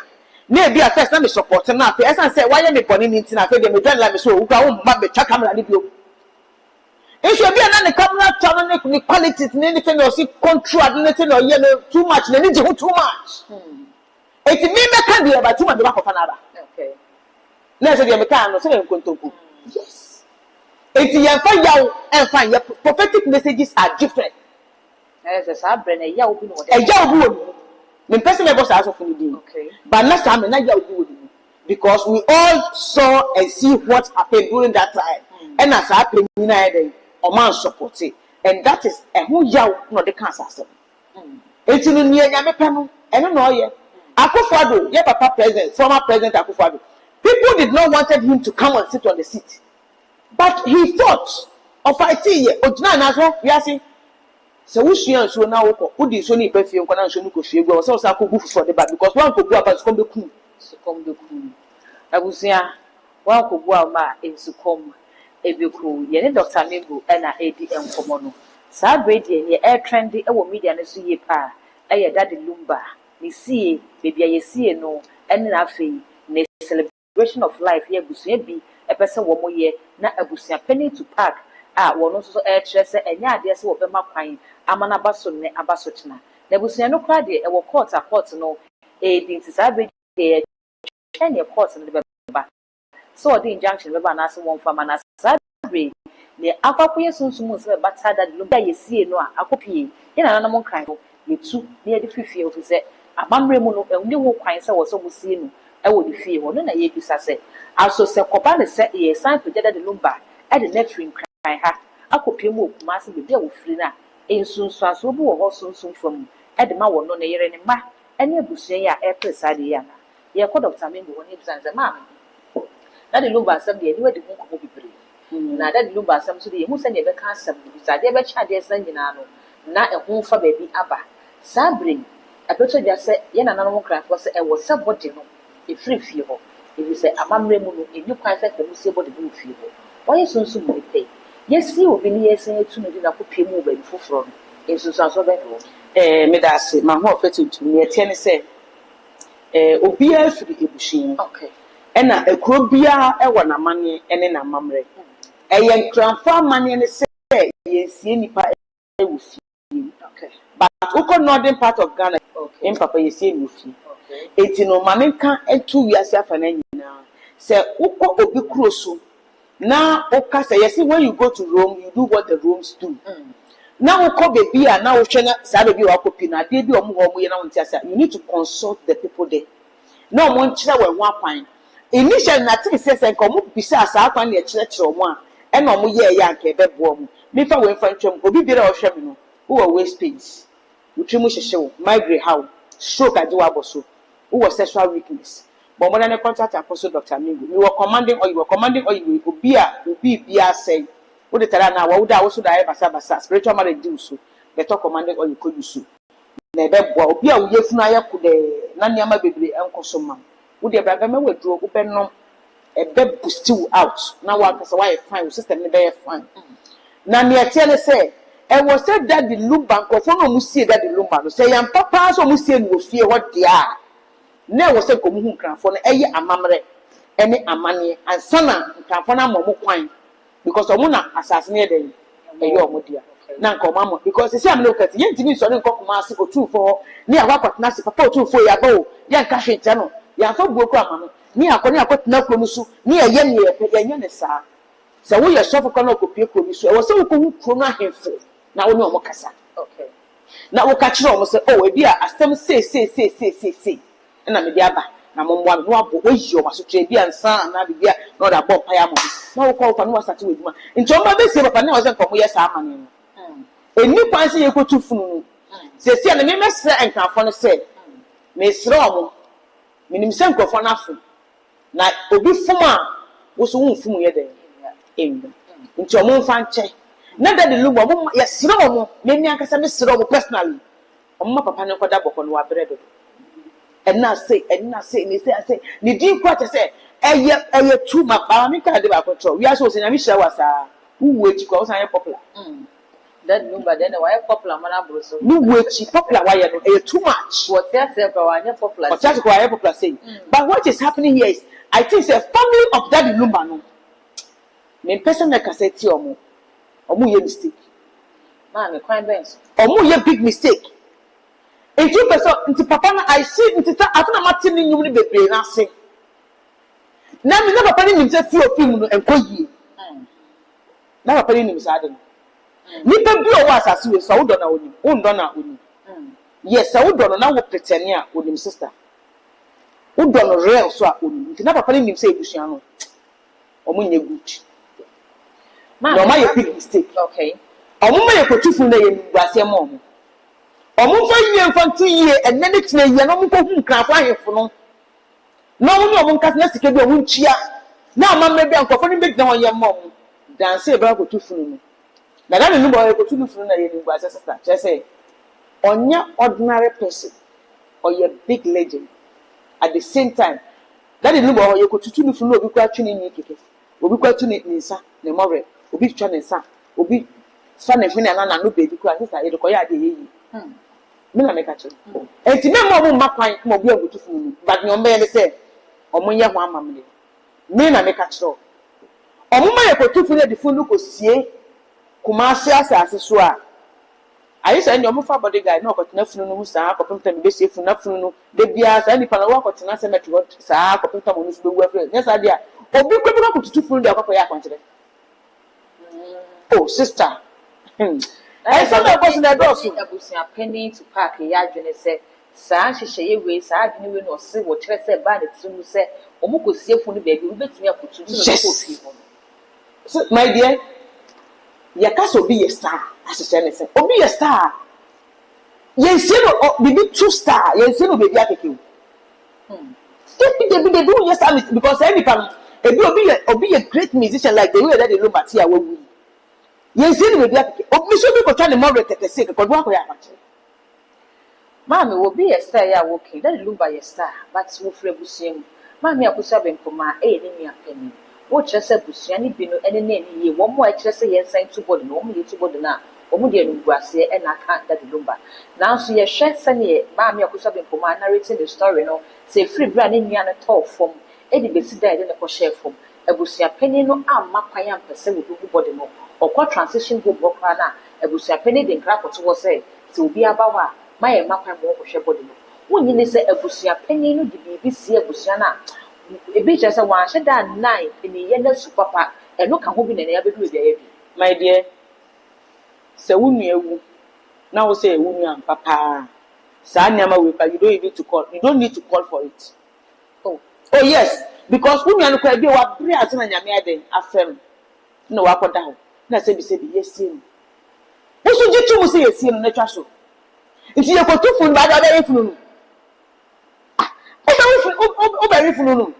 na ebi a first na me support na afi esan se why me bone ntinu afi de me dwan la me so wo ka wo mba be twa camera ni bio issue bi na ne camera channel ne quality ne anything no see control anything no ye no too much ne je too much it me can be about too much back of another Okay. Let's say me can no say nkontoku yes it ye fa yaw and fine your prophetic messages are different As a sabre na ya obi no e yaw bi wo me person me boss aso fun di Okay. but na say me na yaw bi wo because we all saw and see what happened during that time and as happened na dey o man support it and that is who yaw no the cancer so enti no ni anya me pa no eno no ye Akufo-Addo, your papa president, former president Akufo-Addo. People did not wanted him to come and sit on the seat. But he fought of fighting. Ojina na so we are saying so we share so na wo ko di so ni pe fie nko na so ni ko fie gbo so sa ko gu for the back because one ko gu about come be cool. So come be cool. Abusia one ko bua ma ensu kom ebeku ye ne Dr. Mimbo na edi enkomo no. Sa bredi ye e trendy e wo media ne so ye pa. E ye Daddy Lumba. Ni see baby ye see no ene na afei ne celebration of life ye busua bi e pese wo mo ye na abusia penny to park wono so e kire se enya ade se wo be makwan amana baso ne abaso tena na abusia no kra de e wo court no e din ti sa be ye chen court no be ba so the injunction be ba na se won fama na sa be ne akwakoye sunsun se be bata da Lumba ye see no akopie ye na na mo kan ye tu ne ye de fifie o se amamre mu no ndi wo kwan se wo so musie no e wo di fie wo no na ye bisa se aso se koba ne se ye san to jeda de Lumba e de netrin kran ha akopie mu okuma se be wo firi na ensunsu aso bu wo ho sunsun fam e de ma wo no ne yere ne ma ene abusua ya e presa de ya na ye ko Dr. Mimbo wo ne bisa se ma na de Lumba sam de ni wadi hu ko bibire na da de Lumba sam so de ye hu se ne be ka asam bisa de be cha de san nyina no na e hu fa ba bi aba sabre abeto dia se ye na nanom krafo se e wo se body no e free fie ho e bi se amamre mu no enu kwan se temu se body no fie ho oye sunsu mu pe ye si obi ni ye se etu no di na ko pie mu ba bi foforo no ensunsu aso be ho Me da se ma ho fetu tu ne tie ne se obi afiri ebushin okay ena ekuro bia e wo na mane ene na mamre ye nkranfo amane ne se ye sie nipa e wo fie okay but uko northern part of Ghana okay in papa ye sie wo fie okay eti no mame kan etu wiase afa na nyina se uko obi kuro so na oka say yes when you go to Rome you do what the Romans do na uko bebi a na wo hwe na sa bebi wa kopi na de bi omo ho mo ye na wontia say you need to consult the people there na omo nkyere we ho akwan initially na tin say nko mo bisa asa akwan na kire kire omo a e na omo ye ya nka bebo omo me fa we fa ntwam obi bi ra o hwe me no wo waste space utwimu hyehyew migraine how stroke ade wa boso wo sexual weakness but more than a contract apostle Dr. Mimbo you were commanding or obi bia say wo de tara na wo da wo so da e basa spiritual marriage do so the talk commanding or you could use na ebe boa obi a wo yefunu ayeko de na niama bebre enkoso ma wo de braga me waduro wo benom ebe boost you out na wa kasa why fine system ne be fine na me etie ne say e was said that the Lumba nkofo no musie that the Lumba no say yan papa so musie no fie ho dia na was said komu hu nkranfo no eye amamre ene amane ansana nkranfo na momo kwan because omo na asase ne den eye omo dia na nko mama because say am no kati yentimi so ne nko kuma ase otufo ne ya kwatna ase papa otufo ya ba o ya nka hwete no ya fa buoku amano ne akotna kuro so ne eye ne ye nye ne saa se wo ye shop ko na kopie kuro so e wo se wo ko hu kuro na hemfo na wo ne omo kasa okay na wo ka kire omo se o ebi a asem say na me dia ba na mo mwa no abo oyi omo so tre bia nsa na bia na o da bo pa ya mo na wo ko fa no wasate weduma nti omo be se papa na wo se nko mo ye saa amane no eni kwan se ye ko tu funu no se se na me mesre enkafo no se me sre omo minim se nkofo na afu na obi fum a wo so wo fum ye den nti omo mfa nche na da de Lumba omo ye sre omo me mi ankasa me sre omo personally omo papa ne koda boko no wa bredo ena say ni say ni di kwa te say eye too much ba me ka de ba control we aso se na me share wasa who wechi ko san popular that Lumba then why popular man abroso no wechi popular why no eye too much what you say why popular what you why popular say but what is happening here is I think the family of that Lumba no me person na kaseti omo ye mistake ma me kwan bench omo ye big mistake into person into papa na I see into after martin ni nyum ni bebre na se na me na papa ni nim se fi opim no enko yie na papa ni nim sa ade ni pa bi o wa asase we so do na oni o ndo na oni yes so do no na wo pretend a onim sister wo do no real so a oni na papa ni nim se ebusua no omo nye good no ma ye big mistake okay omo ma ye kotufu na ye ngwase mo omo fa yie mfantu yie enne ne kina yie no mo ko hu nkrafo ahefo no na wo no omo nkase na sike bi o nchia na amamma bi ankofo ni big na won ye mo dance e bra kotufu no na that Lumba ye kotufu na ye ngwase sister che say onya ordinary person or ye big legend at the same time that Lumba ye kotufu no obi kwa twini ni keke obi kwa twini ni nsa ne more obi twa ne nsa obi fa ne hwene na no baby kwa sister ye ko ya de ye me na make a che enti me mo makwan mo bi agutufu no but nyom be ye say omo ye ho amamle me na make a che omo ma ye kotufu na difu no ko sie kumase asase so a ayi say nyom fa body guy na okotena funu no musa akopemta me be sie funu na funu no de bia sa ni pa na wa okotena se metro sa akopemta mo no so be wu afre nya sa dia obi kwebi na kotufu no de akopọ ya akwankyere oh sister I said I was in the door. I was penny to park a yard and say, Sa she say we sa didn't win or see what Tress said by the two say, or Moko see for the baby, we bet me up to my dear, your castle be a star, as a senator, or be a star. Yes, you be two star, yes, you will be at you. They do yes, because any time a be a great musician like the way that they look at here will we. Yes, you will be at you. Oh, Miss Obi trying to moderate the sick, but what we are actually. Mammy will be a star, ya walking, that Lumba a star, but will frebusim. Mammy, I could have been for my aid in your penny. What just said Busiani Bino and a name, one more just say yes, saying to body, only to body now, or Mudia Gracia, and I can't that Lumba. Now, so your shed Sunny, Mammy, I could have been for my narrating the story, no, say free brand in Yana tall from Eddie Bessie died in a crochet from a Busia penny, no arm, Mapayam, per se with who body more. Or what transition go Bokana, a Busia penny, then crack what was say, so be a bawa, my mapa more for body. When you say a Busia penny, no, the BBC a Busiana, a bitch as a one shed that night in the yellow super pack, and look at hoping and ever do the my dear. So, who now say, Woman, Papa, Sanyama, you don't need to call, you don't need to call for it. Oh, yes, because women could be what prayers and Yamia affirm. No, up or down. Let's say, yes, sin. What should you two say, a sin on the trash? If you are too full by the other influence. Oh, very full.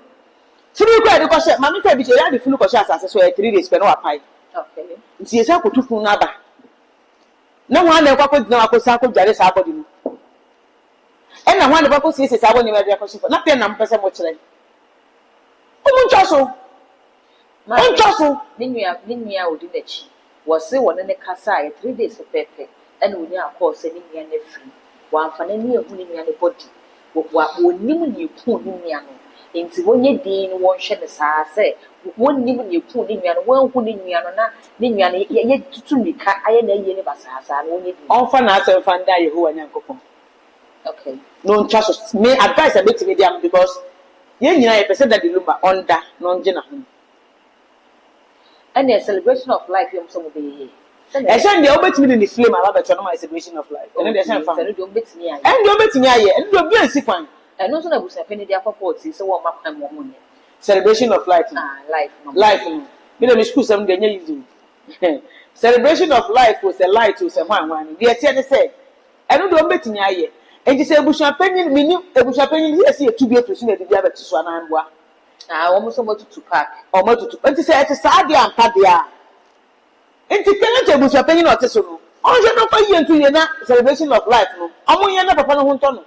Through the question, Mammy can be the full of as so 3 days per hour pie. Okay. She is a too full number. No one ever could know a sample Jaris Abody. And I want to see I want to question for not 10 numbers much like. Oh, Josso. My Josso, Ninia would do the chi. Was so one in the Casa 3 days for Pepe, and we are called sending me and free. One for any of me and the body. What would you pull Nimiano? Into one ye dean one shed the sa say, one name you pull Nimiano, one who Nimiana, Nimiana, yet to me, I ain't a universe as I only often as a fan die who and Uncle. Okay. No trust me advice a bit to me because you know, I said that the Lumba under non general. And a celebration of life, you some of the I send the obit me in the flame about the my celebration of life. And then they send family. And you'll bet me, and you'll be a sick one. And also, I was a penny their purpose, so what my money. Celebration of life. Life. You know, school some day you celebration of life was a light to someone. The attendant said, I don't bet me. And you say, Bush opinion, meaning a Bush opinion, yes, to be a person at the other to Swananwa. I almost want to pack or more to, but to say, it's a sad and padia. And to tell you, Bush opinion or Tesoro. Oh, you're not for you into your celebration of life. No, I'm on your never upon a hunton.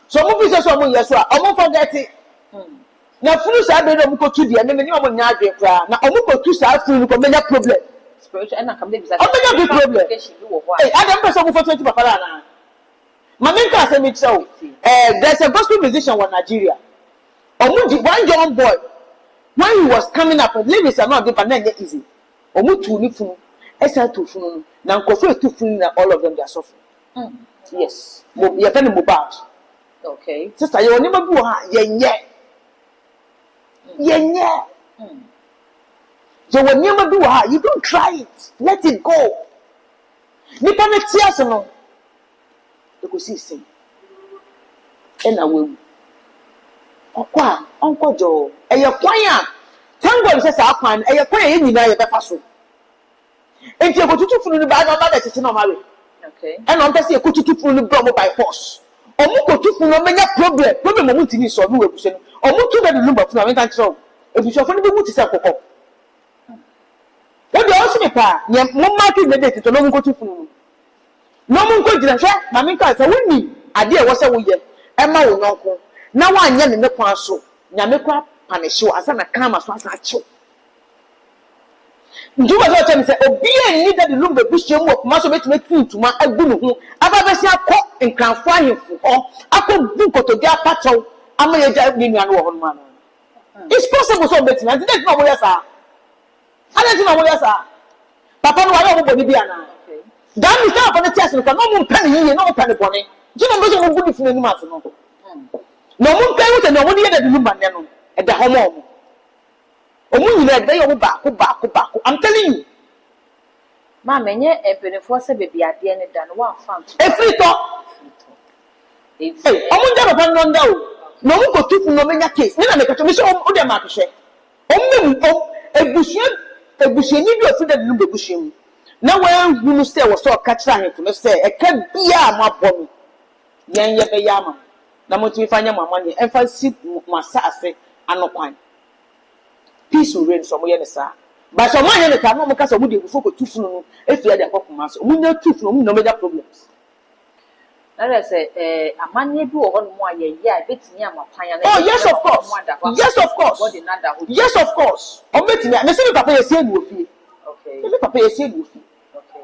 So, movies are so yes, I won't forget it. na funu sa be no ko tu dia me ni omo nya adwen kra na omo ko tu sa funu ko menya problem spiritual and come bisa omo nya problem eh adam person go for 20 papa na mamenka say me tell there's a gospel musician in Nigeria omo di one young boy when he was coming up lyrics are not but not easy omo tu ni funu esa tu funu na nkofo tu funu na all of them they are suffering yes you can move out okay sister you only mabu ha yenye so when you do you don't try it, let it go. Nipa na tias no e go see sin e na wewu okwa onkojo eye kwan a thank God say sa kwan eye kwan e nyina ye befa so enti e go tutu funu ni ba na ba da tete na mawe okay e na onta se e ko tutu funu ni bro by force omu ko tutu funu menya problem omu tini so no webu se no omu tu be Lumba funu amenta nchiro ebusofo ni be mu ti se kokko what do you also me pa ye mo market the date to no mu ko tutu funu no mu ko jira hwe ma me ka se woni ade e wo se wo ye e ma wo nonko na wa anya ne kwan so nyame kwa panisho asa na kama so asa acho njuba so tell me say obi e ni that Lumba bushie mu okuma so betime tuntuma agu ne ho aba be se akọ nkranfo ahemfo ho akọ bu kotogi apacho ama ye ja ni nuanu wo ho no ma it's possible so betime and that no mo yesa ana no mo yesa papa no wa yo boni bia na dan mi say papa no tias no ka no mo mpa ne yiye no mo pa ne boni je no be so mo bu ni funu ni ma so no no mo mpa wo se no mo ni ye da Lumba ne no e da ho mo omu nyina de yo ba ko I'm telling you ma menye empenefo se bebi ade ne da no wa fan e free to omu nja papa no nda o no mu ko tufu no menya case ni na me ka to me so o de ma hwehwe ebusuani bi ofu da Lumba ebusuam na wa hunu se wo so ka kira ahemfo no se e ka bia ma bɔ no yen ye be ya ma na mo tumi fanya mama ne emfa si masa ase anokwan peace will reign so mo ye ne sa but so mo ye ne ka no mo ka so mo de bufo ko tufu no efia de akokoma so mo nya tufu no mo no major problems na say amanye bi wo ho no mo aye ya betimi amapanya na oh yes of course o betimi me se me papa ye se nu ofie okay me papa ye se nu ofie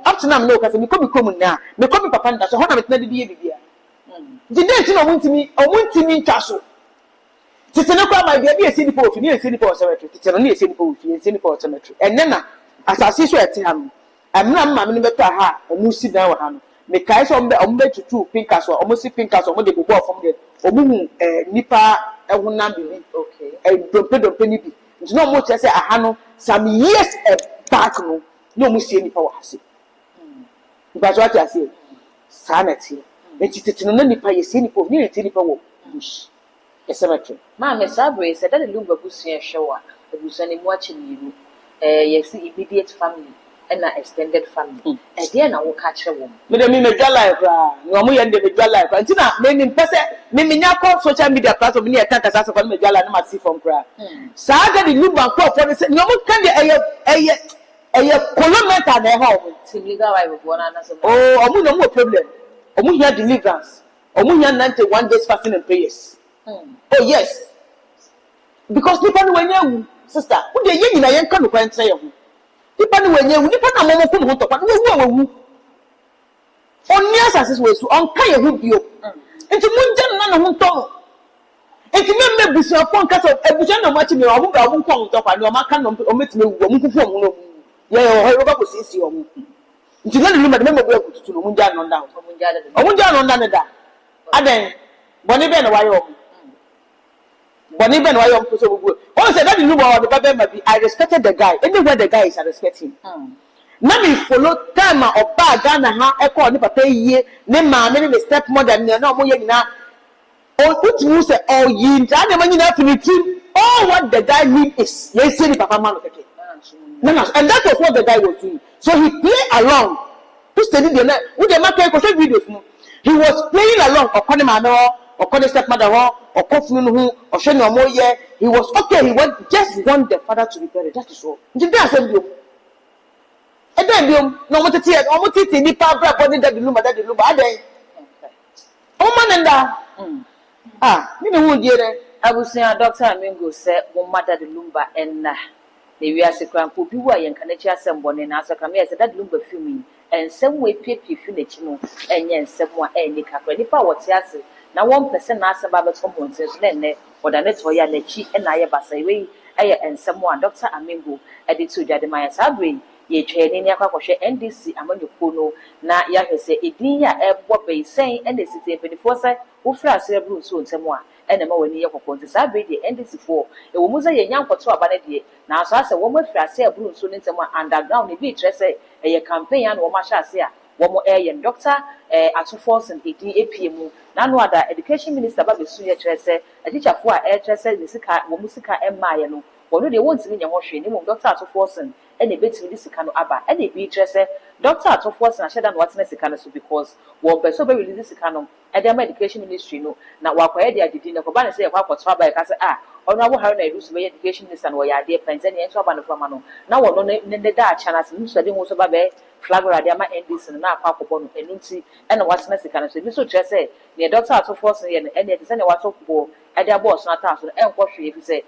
up to now me no ka se me komi na me komi papa nda so ho na me tena de bia the date no mo ntimi ntwa so tete ne kwa my bia esi nipa ofi ni esi nipa cemetery tete no ni esi nipa ofi esi nipa cemetery enne na asase so ete ha no amna mama me beto ha omu si dan wa ha no me kai so ombe tutu pinkas so omu si pinkas omu de bobo ofom de omu hu nipa ehunam bibi okay dompe ni bi nti no mo che se aha no some years back no no mu si nipa wa hase nipa so ati ase sanity enti tete no nipa ye si nipa ni eti nipa wo bush cemetery ma me sabre said that the Lumba busia showa ebusani mu achi niru yes immediate family and extended family e dey na wo ka kire wo me de me dwa life ra no mo ye de me dwa life nti na me pese me nya ko social media platform ni e kan kasa so me dwa life na ma see from kra sa ga the Lumba ko for se no mo kan de eye kilometer na e ha o legal wife go na so oh omu no mo problem omu here deliverance omu here 91 days fasting and prayers oh yes because people when you sister who dey yin na yen kan no kwan tire ho people when you people na mo ko ho to kwa no wu oni asase we su on kan ye hu bio enti mun jam na no ho to enti me busu afon ka so ebuja na mo achi me obu ga obu kon to kwa no ma kan no o metime wu mo kufu omu no ye ho ba ko sisi omu enti na Lumba de me mo bu tutu no mun ja no nda omu ja no nda ne da aden boni be na wa yo but even why you so good. Oh, said that Lumba or the baby, I respected the guy. Anywhere the guy is, I respect him. Now me follow time or bad Ghana ha echo ni papa ye, ne ma me ne stepmother ne no mo ye na. Oh, put you say oh ye, I never you know all what the guy need is yes say papa man okay. No, and that was what the guy was doing. So he played along. Who studied the net? Who the market ko videos. He was playing along upon him or call the stepmother or coffin who or showing no more year. He was okay, he just want the father to be buried. That is all. Did they accept you? And then you no more to tear, almost in the power body that the Lumba that the Lumba. Oh man and you know who dear Abusia Doctor Amingo said, "One mother the Lumba and na." The we are secret who be why and can some one in answer come here that Lumba filming and some way pipi finachino and yen someone any capri power tiasi. Now 1% answer about someone says then or the net for ya lechi and I basaway and someone Doctor Amingo added to Jadamaya Sabri. Ye training ya kwakoshe NDC amanyo kono na ya hese edinya ebo be saying and the city 24 side ufra cerebral so ntemwa ene ma wani ye kokonte sabe de NDC for e wo muza ye nyankoto abane de na so ase wo mafra cerebral so ntemwa underground e bi trese e ye campaign an wo ma sha ase a wo mo e ye doctor atu force and edi APM na no ada education minister ba be su ye trese a teacher for a trese de sika wo musika emma ye no wo de won timi nya ho hwe ni mo doctor atu force and a bit with this kind of abba and a beach doctor at force and share what's necessary because one person will release this kind of and their medication ministry no now what I did in the Kobana say about what's trouble I say or now how I lose my education minister and where dear plans any extra band from no now on the Dutch channels and so also baby flag or my NDC and now papa bon and nunti and what's necessary so this just say the doctor at force and it is any what's up and their boss not answer and what if you say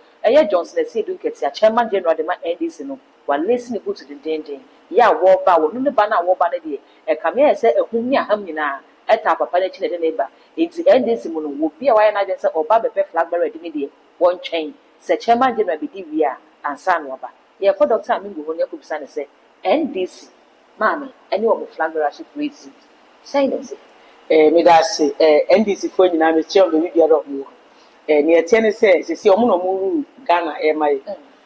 Johnson say do get your chairman general the NDC no one listening go to the danger. Ya war bar, no banner war banner day. A come here say a humia hamina, a tap of panic in the neighbor. It's the end this moon will be a wine agent or Baba flag bearer media. One chain, say chairman general be divia and son robber. Yeah, for Doctor Amingo when you could say, NDC, mammy, anyone with flag bearer ship raising. Say no, me that say NDC for you now me chair the video of you. Near Tennessee says see omo Ghana my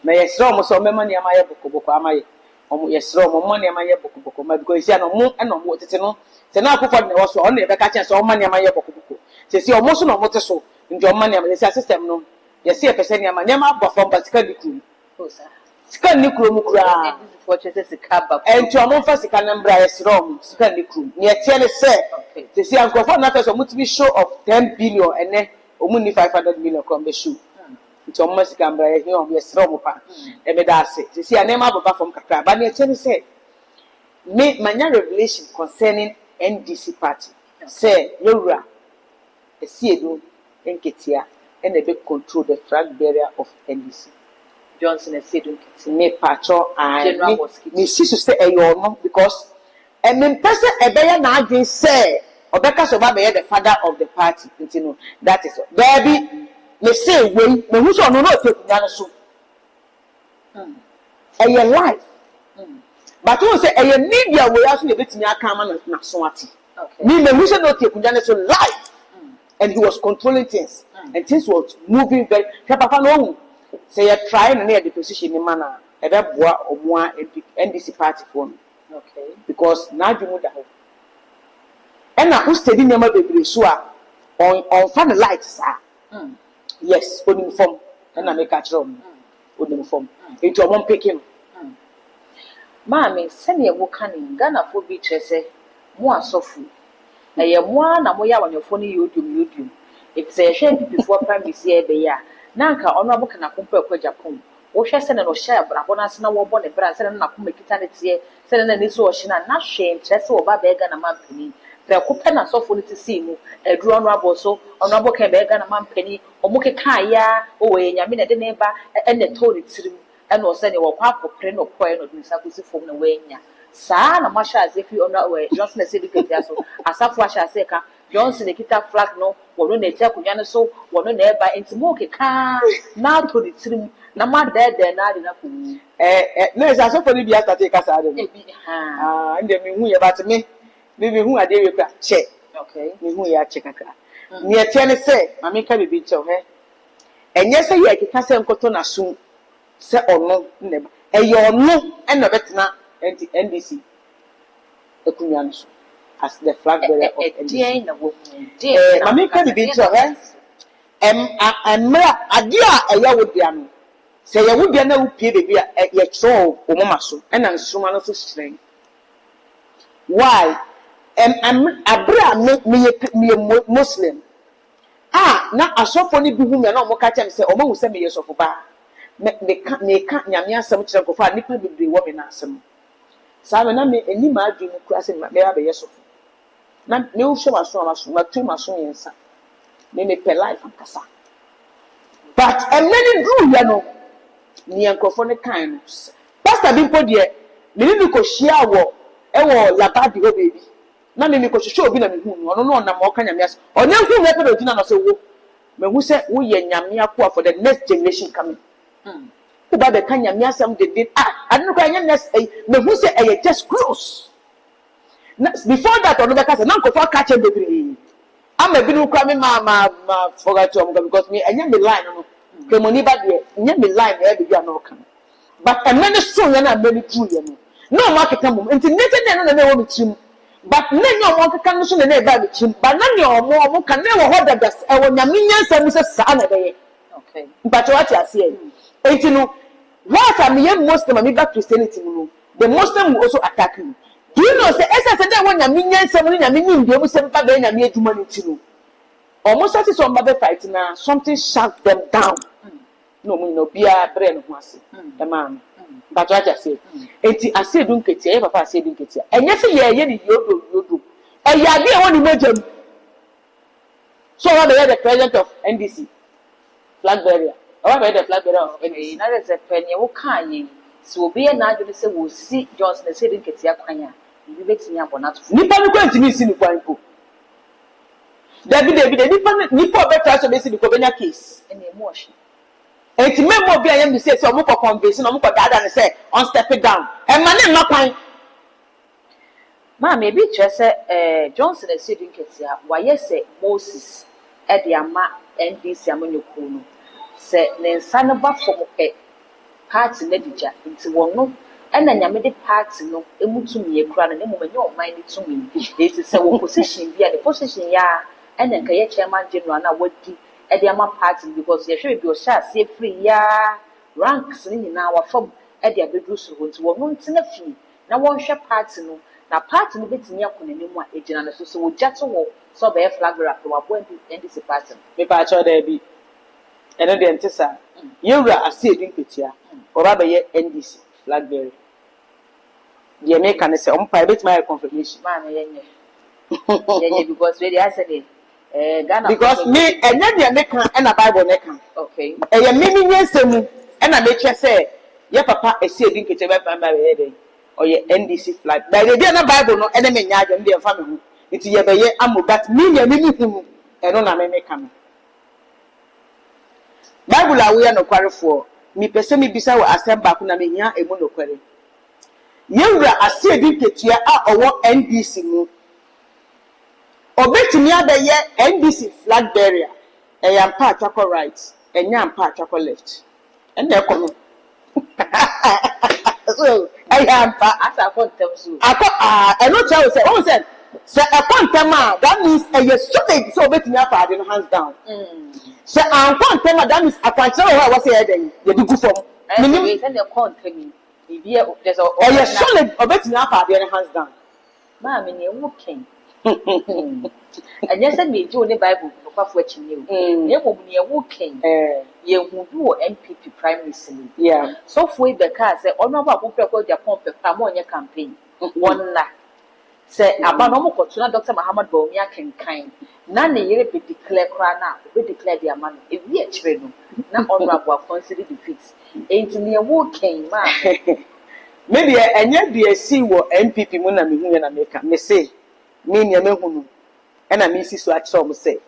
na yesro mo so mema ne amaye bokoboko amaye omo yesro mo mo ne amaye bokoboko ma because sia no mo eno mo tete no se na akofo ne wo so on na be ka chen so omo ne amaye bokoboko se si omo so no mo te so nti omo ne amaye sia system no yesi e pese ne amaye ne ma bofo ba sika dikuru sika ni kuro mu kura for chese sika ba enti omo fa sika na mbra yesro mo sika ni kuro ne tie ne se si ankofo na fe so mo ti show of 10 billion ene omo ni 500 million ko be show to almost gambra here on yes ropa e me da say see anema baba from kakra ba na tell say me manya revelation concerning NDC party say yowura e see edu enketia and e be control the flag bearer of NDC Johnson e see edu enketia me pacho and me see to say e yo no because e me person e be ya na adwen say obeka so ba be the father of the party you know that is baby me say we me hu so no take kunya so your life but you say your media we aso na betimi aka ma na so ati me hu so no take kunya so life and he was controlling things and things was moving very papa no say you try na the position ni mana e be boa omoa NDC party for okay because na adwumu da ho and na who steady nyama bebre so a on fan light sa yes, uniform. And I make a drum. Uniform. Into a one picking. Mammy, send your work in Ghana for beaches, more so food. I am one and more on your phone, you. If they share before Prime this year, be ya. Nanka, honorable can accompany Agyapong. O shall send no share, but I want to know what the brass and not make it here, sending an issue, not shame, chess or Babega and a man penny. The Kupena so for to see mu a drawn rubber so on Rabo can beg and a man penny or Muke Kaya or Yamina the neighbor and the told it to and was sending a pap or print or coin or Misakusi from the way. Sana Masha as if you are not away, Johnson said, as a flash as Seka, Johnson the guitar flag no, or no nature Kuyana so, or no neighbor and to Moke car now to the trim. No matter there, not enough. No, it's also for the Bias that take us out of it. And then we about me. Maybe who are they check. Okay. Me who ya check aka. Near Tennessee, Mammy can be to her. And yes, I can say Cotona soon. Say or no, never. And you're no, and the veteran NDC. The Kunyanos as the flag bearer of NDC. Mammy can be to her. And a dear, a year would be a say, I would be no pay the beer at your troll or Mamaso, and I'm so much strength. Why? I'm Abra me a Muslim. Now I saw for me be whom you're not more catch and say, oh, send me years of a bar. They can't Yamia some chunk of our nipple be woman answer. Simon, I mean, any margin crossing my bear be yes of. No show us from us, but 2 months, may pay life and Cassa. but many do you know near Cofone kind. Pastor Bimpo dear, the little share war, Labadi baby. Na me ko hwehwe obi na me hu no no na mo ka nyame as onye hu me pe do gina no se wo me hu se wo ye nyame akwa for the next generation coming wo ba be ka nyame asam de did ade no ka nyame next me hu se just close before that ono be ka se na nkofo ka che bebre ama bi no kwa me ma forget to because me enye me line no ke money ba de enye me line e be bia no ka but emene so ye na many true ye no market am nti nete no na wo me chim but many of one can so na ba chim but na ne omo kan na wo hoda das e wo nyame nyansa mu se sa na be okay but what you say enti no what am ye muslim am ba christianity no the muslim will also attack you do you know say esa say that wo nyame nyansa mu nyame nyimde mu se ba be nyame aduma ni ti no almost that is on ba fight na something shut them down no mu no bia brain ho ase the man but what I say enti ase dun ketia e papa ase dun ketia enye se ye ni yodo e ya bi e woni majam so what the president of NDC flag bearer what the flag bearer of NDC na the penny wo kan yi so obi e na adwo se wo si Johnson ase dun ketia kwan a bi betimi abona to nipa ni ko ntimi si ni kwan ko David nipa better so be si ni ko benya case ene emotion enti memo bi ayem say so mo ko convince no mo ko dada ne say on step it down e ma ne mapan ma me bi kire se Johnson ase dun ketia wa ye se Moses e de ama NDC amanyoku no se ne nsa no ba fom party na dija nti wono ena nyame de party no emutumi ekura na mo manya oman ni tumi eti se wo position bia the position ya ena nka ye chairman general na wadi e de ama party because ye hwe bi o sha se free ya ranks ni na wa fom e de abedru so nti wono ntina fi na won hwe party no na party no betimi akona ni mu a ejina na so wo jato wo so be flag rap wa bo NDC party me pa cho da bi eno de ntisa yewura ase edin ketia oba be ye NDC flag bearer the American say on private my confirmation man yenye because we dey say Ghana because me enye the American and a Bible nekan okay ye me nyensemu and a make say ye papa ase edin ketia be pa be dey or ye NDC flag but the dey na Bible no ene me nya agem dey fa me hu it ye be ye amogat me nya me hu eno na me kan Bible awe no kwarefo mi pese mi bisa wo asem ba ko na me nya emu no kware yewura ase edin ketia a owo NDC mu obetimi abaye NDC flag bearer eyampa atwako right enyampa atwako left ene ekono so eyampa asa kontem so eno tell say won say kontem a that means eye solid so obetimi afa ade no hands down say kontem a that means akwanche ho wa say eden ye di gu fom minim we say the kontem bibia there's a eye solid obetimi afa ade no hands down ma me ne woken anya say me ji oni Bible no kwafo akini o ne mo ne woken ye hu bi wo NPP prime minister yeah so for e be ka say ono ba ko preko Agyapong pepa mo onye campaign wonna say aba no mo koto na Dr. Muhammad Bawumia kenkan na ne yere be declare kra na be declare dia man e wi a kire no na honorable consider defeat enti ne woken ma maybe enye de asi wo NPP mu na me hu na me ka me say me nya me hunu ena me si so akire o say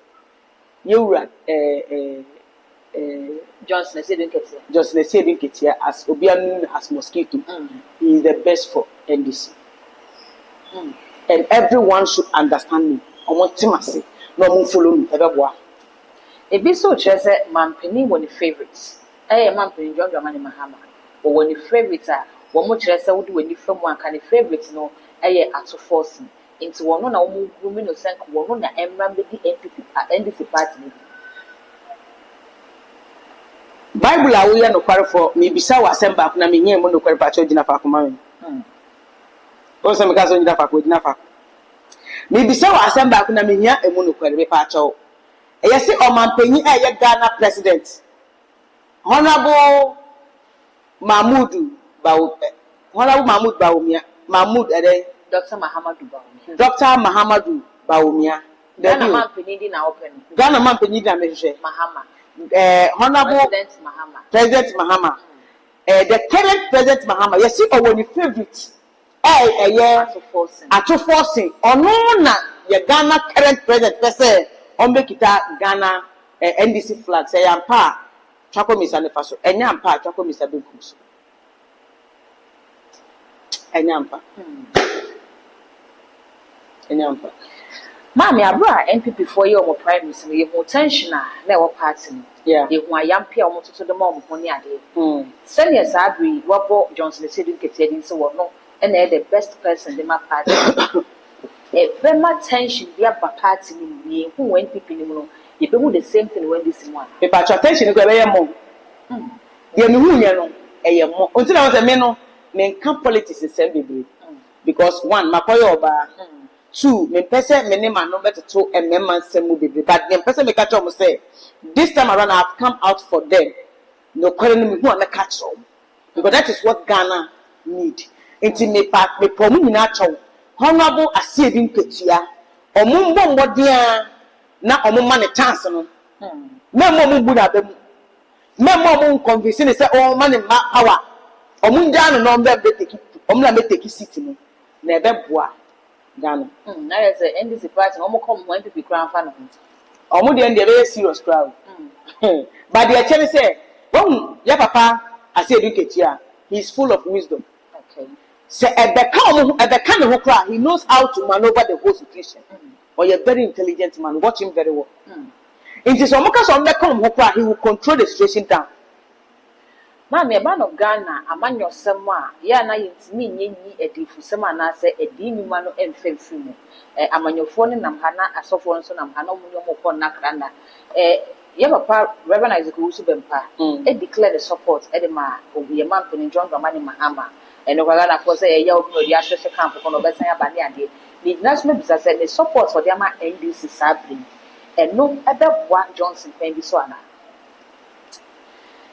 yewura Johnson said edin ketia as obianu as mosquito he is the best for NDC and everyone should understand me omo timase no mo follow me ebeboa e bi so kire say mampeni woni favorites mampeni John Dramani Mahama woni favorites a wo mo kire say wo de woni famu anka ne favorites no ato force into one na wo mu no senk wo na emra be di NDC party Bible awo ya no kware for me bisa wa asem ba na me nya mo no kware pa cho gina fa ko ma me o se me ka so gina fa ko gina fa me bisa wa asem ba na me nya emu no kware me pa cho e se o mampanyi e Ghana president honorable Mahmoud Bawumia Dr. Mahamadou Bawumia. Dr. Mahamadou Bawumia. Ghana man penidi na open. Ghana man penidi na meje. Mahama. Honorable President Mahama. The current President Mahama, you see, our favorite. Ato forcing. Onona, the Ghana current President, person, make it Ghana NDC flag. Say, I'm pa, Chako Misa Nefaso, and Yampa, Chako Misa Binkus. And Yampa. And Yampa. Mammy, I brought NPP for you or Prime Minister, you more tensioner, never party. Yeah, if my young peer almost to the moment when you are Send yes, I agree. What Bob Johnson said you get in so no, and they're the best person in my party. A very much tension, the upper party, me, who went people, you do the same thing when this one. If I attention, you go a more. The new a more until I was a man, men come politics in same because one, my boy, two, me person, me name and number two, and me man same movie. But the person me catch up say, this time around I've come out for them. No calling me who want to catch them because that is what Ghana need. Until me part me promu natural. Honorable ascending petia. Omu bombo dia na omu man a chance no. Me mo buda them. Me mo convince say oh man in power. Omu down no be take omu na me take city no. Na be boa. Ghana. Now is the NDC party. Omo come when people crown fan. Omo dey very serious crowd. But the attorney say, "Oh, your papa, I say educated. He's full of wisdom. Okay. Say at the kind of cry, he knows how to maneuver the whole situation. Or you're a very intelligent man. Watch him very well. In this he will control the situation down. Mammy, a man of Ghana, a man of someone, yana me a diffusema, and I say a demi mano and femfumo. A man your phone and Hana, a soft one, son, and Hano Moko Nakrana. Papa, Reverend Isaac Usubempa, declared the support, Edema, will be a man in John Ramani Mahama, and Ogana for say a young Yasha camp on Obesaya Banyadi. The announcement said the support for their NDC Sabri, and no other one Johnson can be so.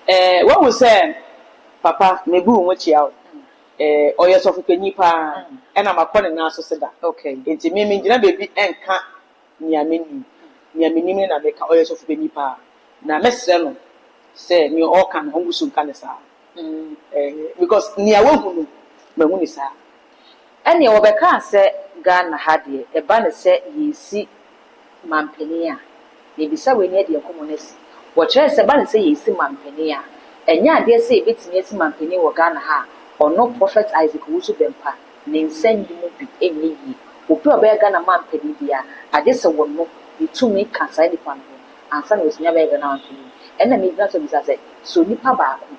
What was said, Papa, Nebu, which out, or yes of Penipa, and I'm a calling answer said that. Okay, it's a meme, baby, and can't near me. Near me, and I make oils of Penipa. Now, Messel say, you all can home soon, can because near one who is her. And your Becca said, Ghana had ye, a banner said, ye see Mampenia. Maybe so we need your communist. What chance a banner say, ye see Mampenia. And ya dare say, it's me, Mampenia or Ghana ha, or no prophet Isaac Usubempa, name send you be any ye, who put a bear Ghana Mampenia. I just a one more, you two make cancer the family, and son was never announced to me. And then not to be said, so Nipa Baku,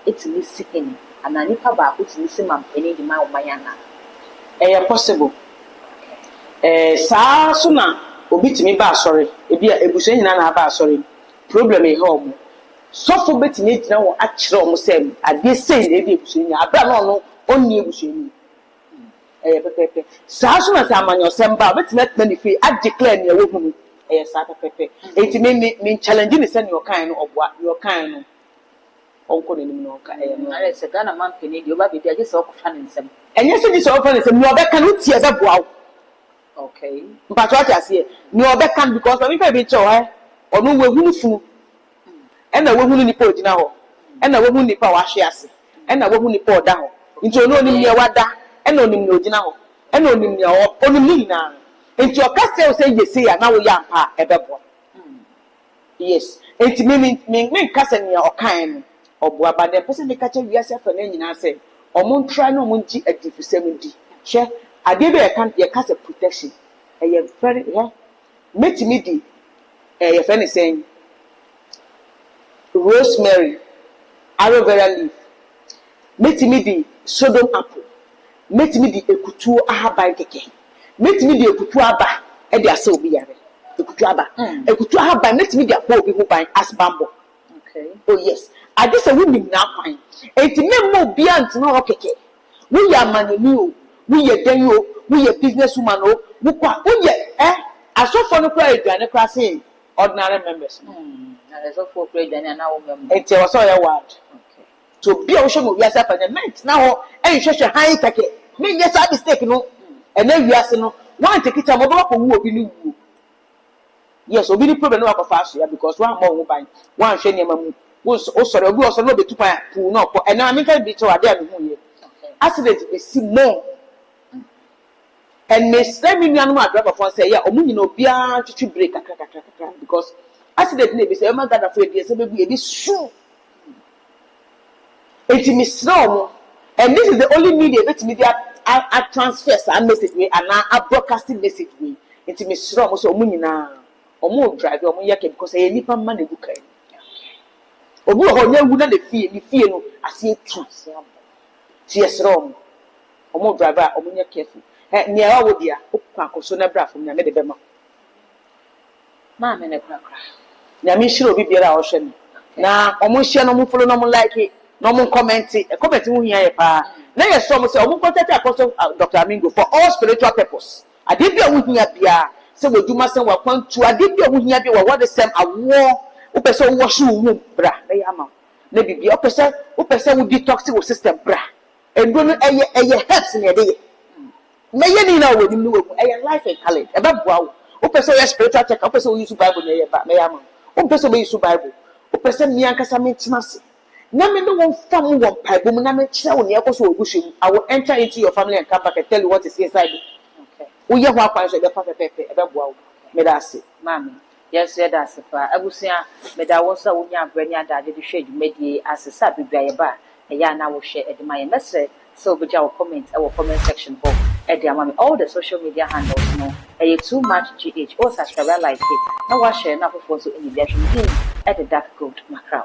it's me sickening, and I Nipa Baku to listen Mampenia the Mount Mayana. Possible. Saa suna obi timi ba sorry ebi ebuso nyina na ba sorry problem e home so for betimi gina wo akire omo sem ade sei na ebi ebuso nyina abra no no onni ebuso nyina pepepe saa suna sa amanyo sem ba betimi atma ni fi a declare ne wo hunu saa pepepe enti me challenge ni se ne o kan no oboa ne o kan no onko ne nim no ka no na se Ghana man peni di oba be di agese okofa ne nsem enye se di so ofa ne nsem no obeka no tie be boa. Okay. But what I say, no other can because when we be chow, or no we who fu, and a woman in the now, and a woman in the power shares, and a woman in the down. Into no near wada, and no no now, and no near only now. Into your castle say you see, and now we are a bebo. Yes, it's me cousin or kind or but the person may catch yourself and then you say, or moon try no munchi at the 70. Share. I gave you a can't your cast of protection. And you're very, met me, your friend is saying, rosemary, aloe vera leaf, met me the sodom apple, met me the ekutu ahaba keke, met me the ekutu aba, and they are so be ekutu aba, ekutu ahaba, met me the apple people buying as bamboo. Okay. Oh, yes. I just a woman now fine. And to me, more beyond no keke. We are manu. We are then we are businesswoman. We as so for no credit, and a classy ordinary members. And as a for credit, and now it was all a word. To be a show of yourself and the men now, and you should high take it. Me, yes, I mistake no, and then we are no one take it a mobile who will be new. yes obi ni problem no akɔfa so ya because one more ban one hwɛ nneɛma mu wo sorry obi wo so no betu pan pu no kɔ ɛna me ka bi kyɛ wade a me hu ye accident be see more and me say me nua no ma driver for say ya omu nyina obia twetwe break kakra because accident na be say ma gada for e say be e su enti me slow and this is the only media that media I transfer a message way and a broadcasting message way enti me slow so omu nyina omu drive omu yake because e nipa ma na buka obi ho nya wu na the fie no ase trans ti slow omu driver omu nya careful ni a wo dia okwa akoso na bra fom na me de bema ma me ne kra na me shiro obi biara a wo hwe na omu hye no mu follow no mu like no mu comment hu hia ye pa na ye so mo say omu contact apostle Dr. Amingo for all spiritual purpose ade bia hu hia bia se woduma se wa kwantu ade bia hu hia bia wa what the same awo wo pese wo hwe wo bra na ya ma na bibia wo pese wo detox wo system bra endo no eye herbs na ye meye ni na wo nim no wo eye life and college e ba boa wo pese wo spiritual check wo pese wo use bible na ye ba na ya ma wo pese wo use bible wo pese mi ankasa mentima se na me no won fam won bible mu na me kire wo ne yakoso wo guhwem I will enter into your family and come back and tell you what is inside okay wo ye ho akwan so be pa pepe e ba boa wo me da se mami yes ye da se pa abusia me da wo so wo nya abrani adade de hwe dwumadi asesa bibia ye ba e ya na wo hwe e de ma ye mesre so be ja wo comment e wo comment section box e de amami all the social media handles no e too much gh or subscribe like it na wa share na fofo so any bia hwe e de dark gold macro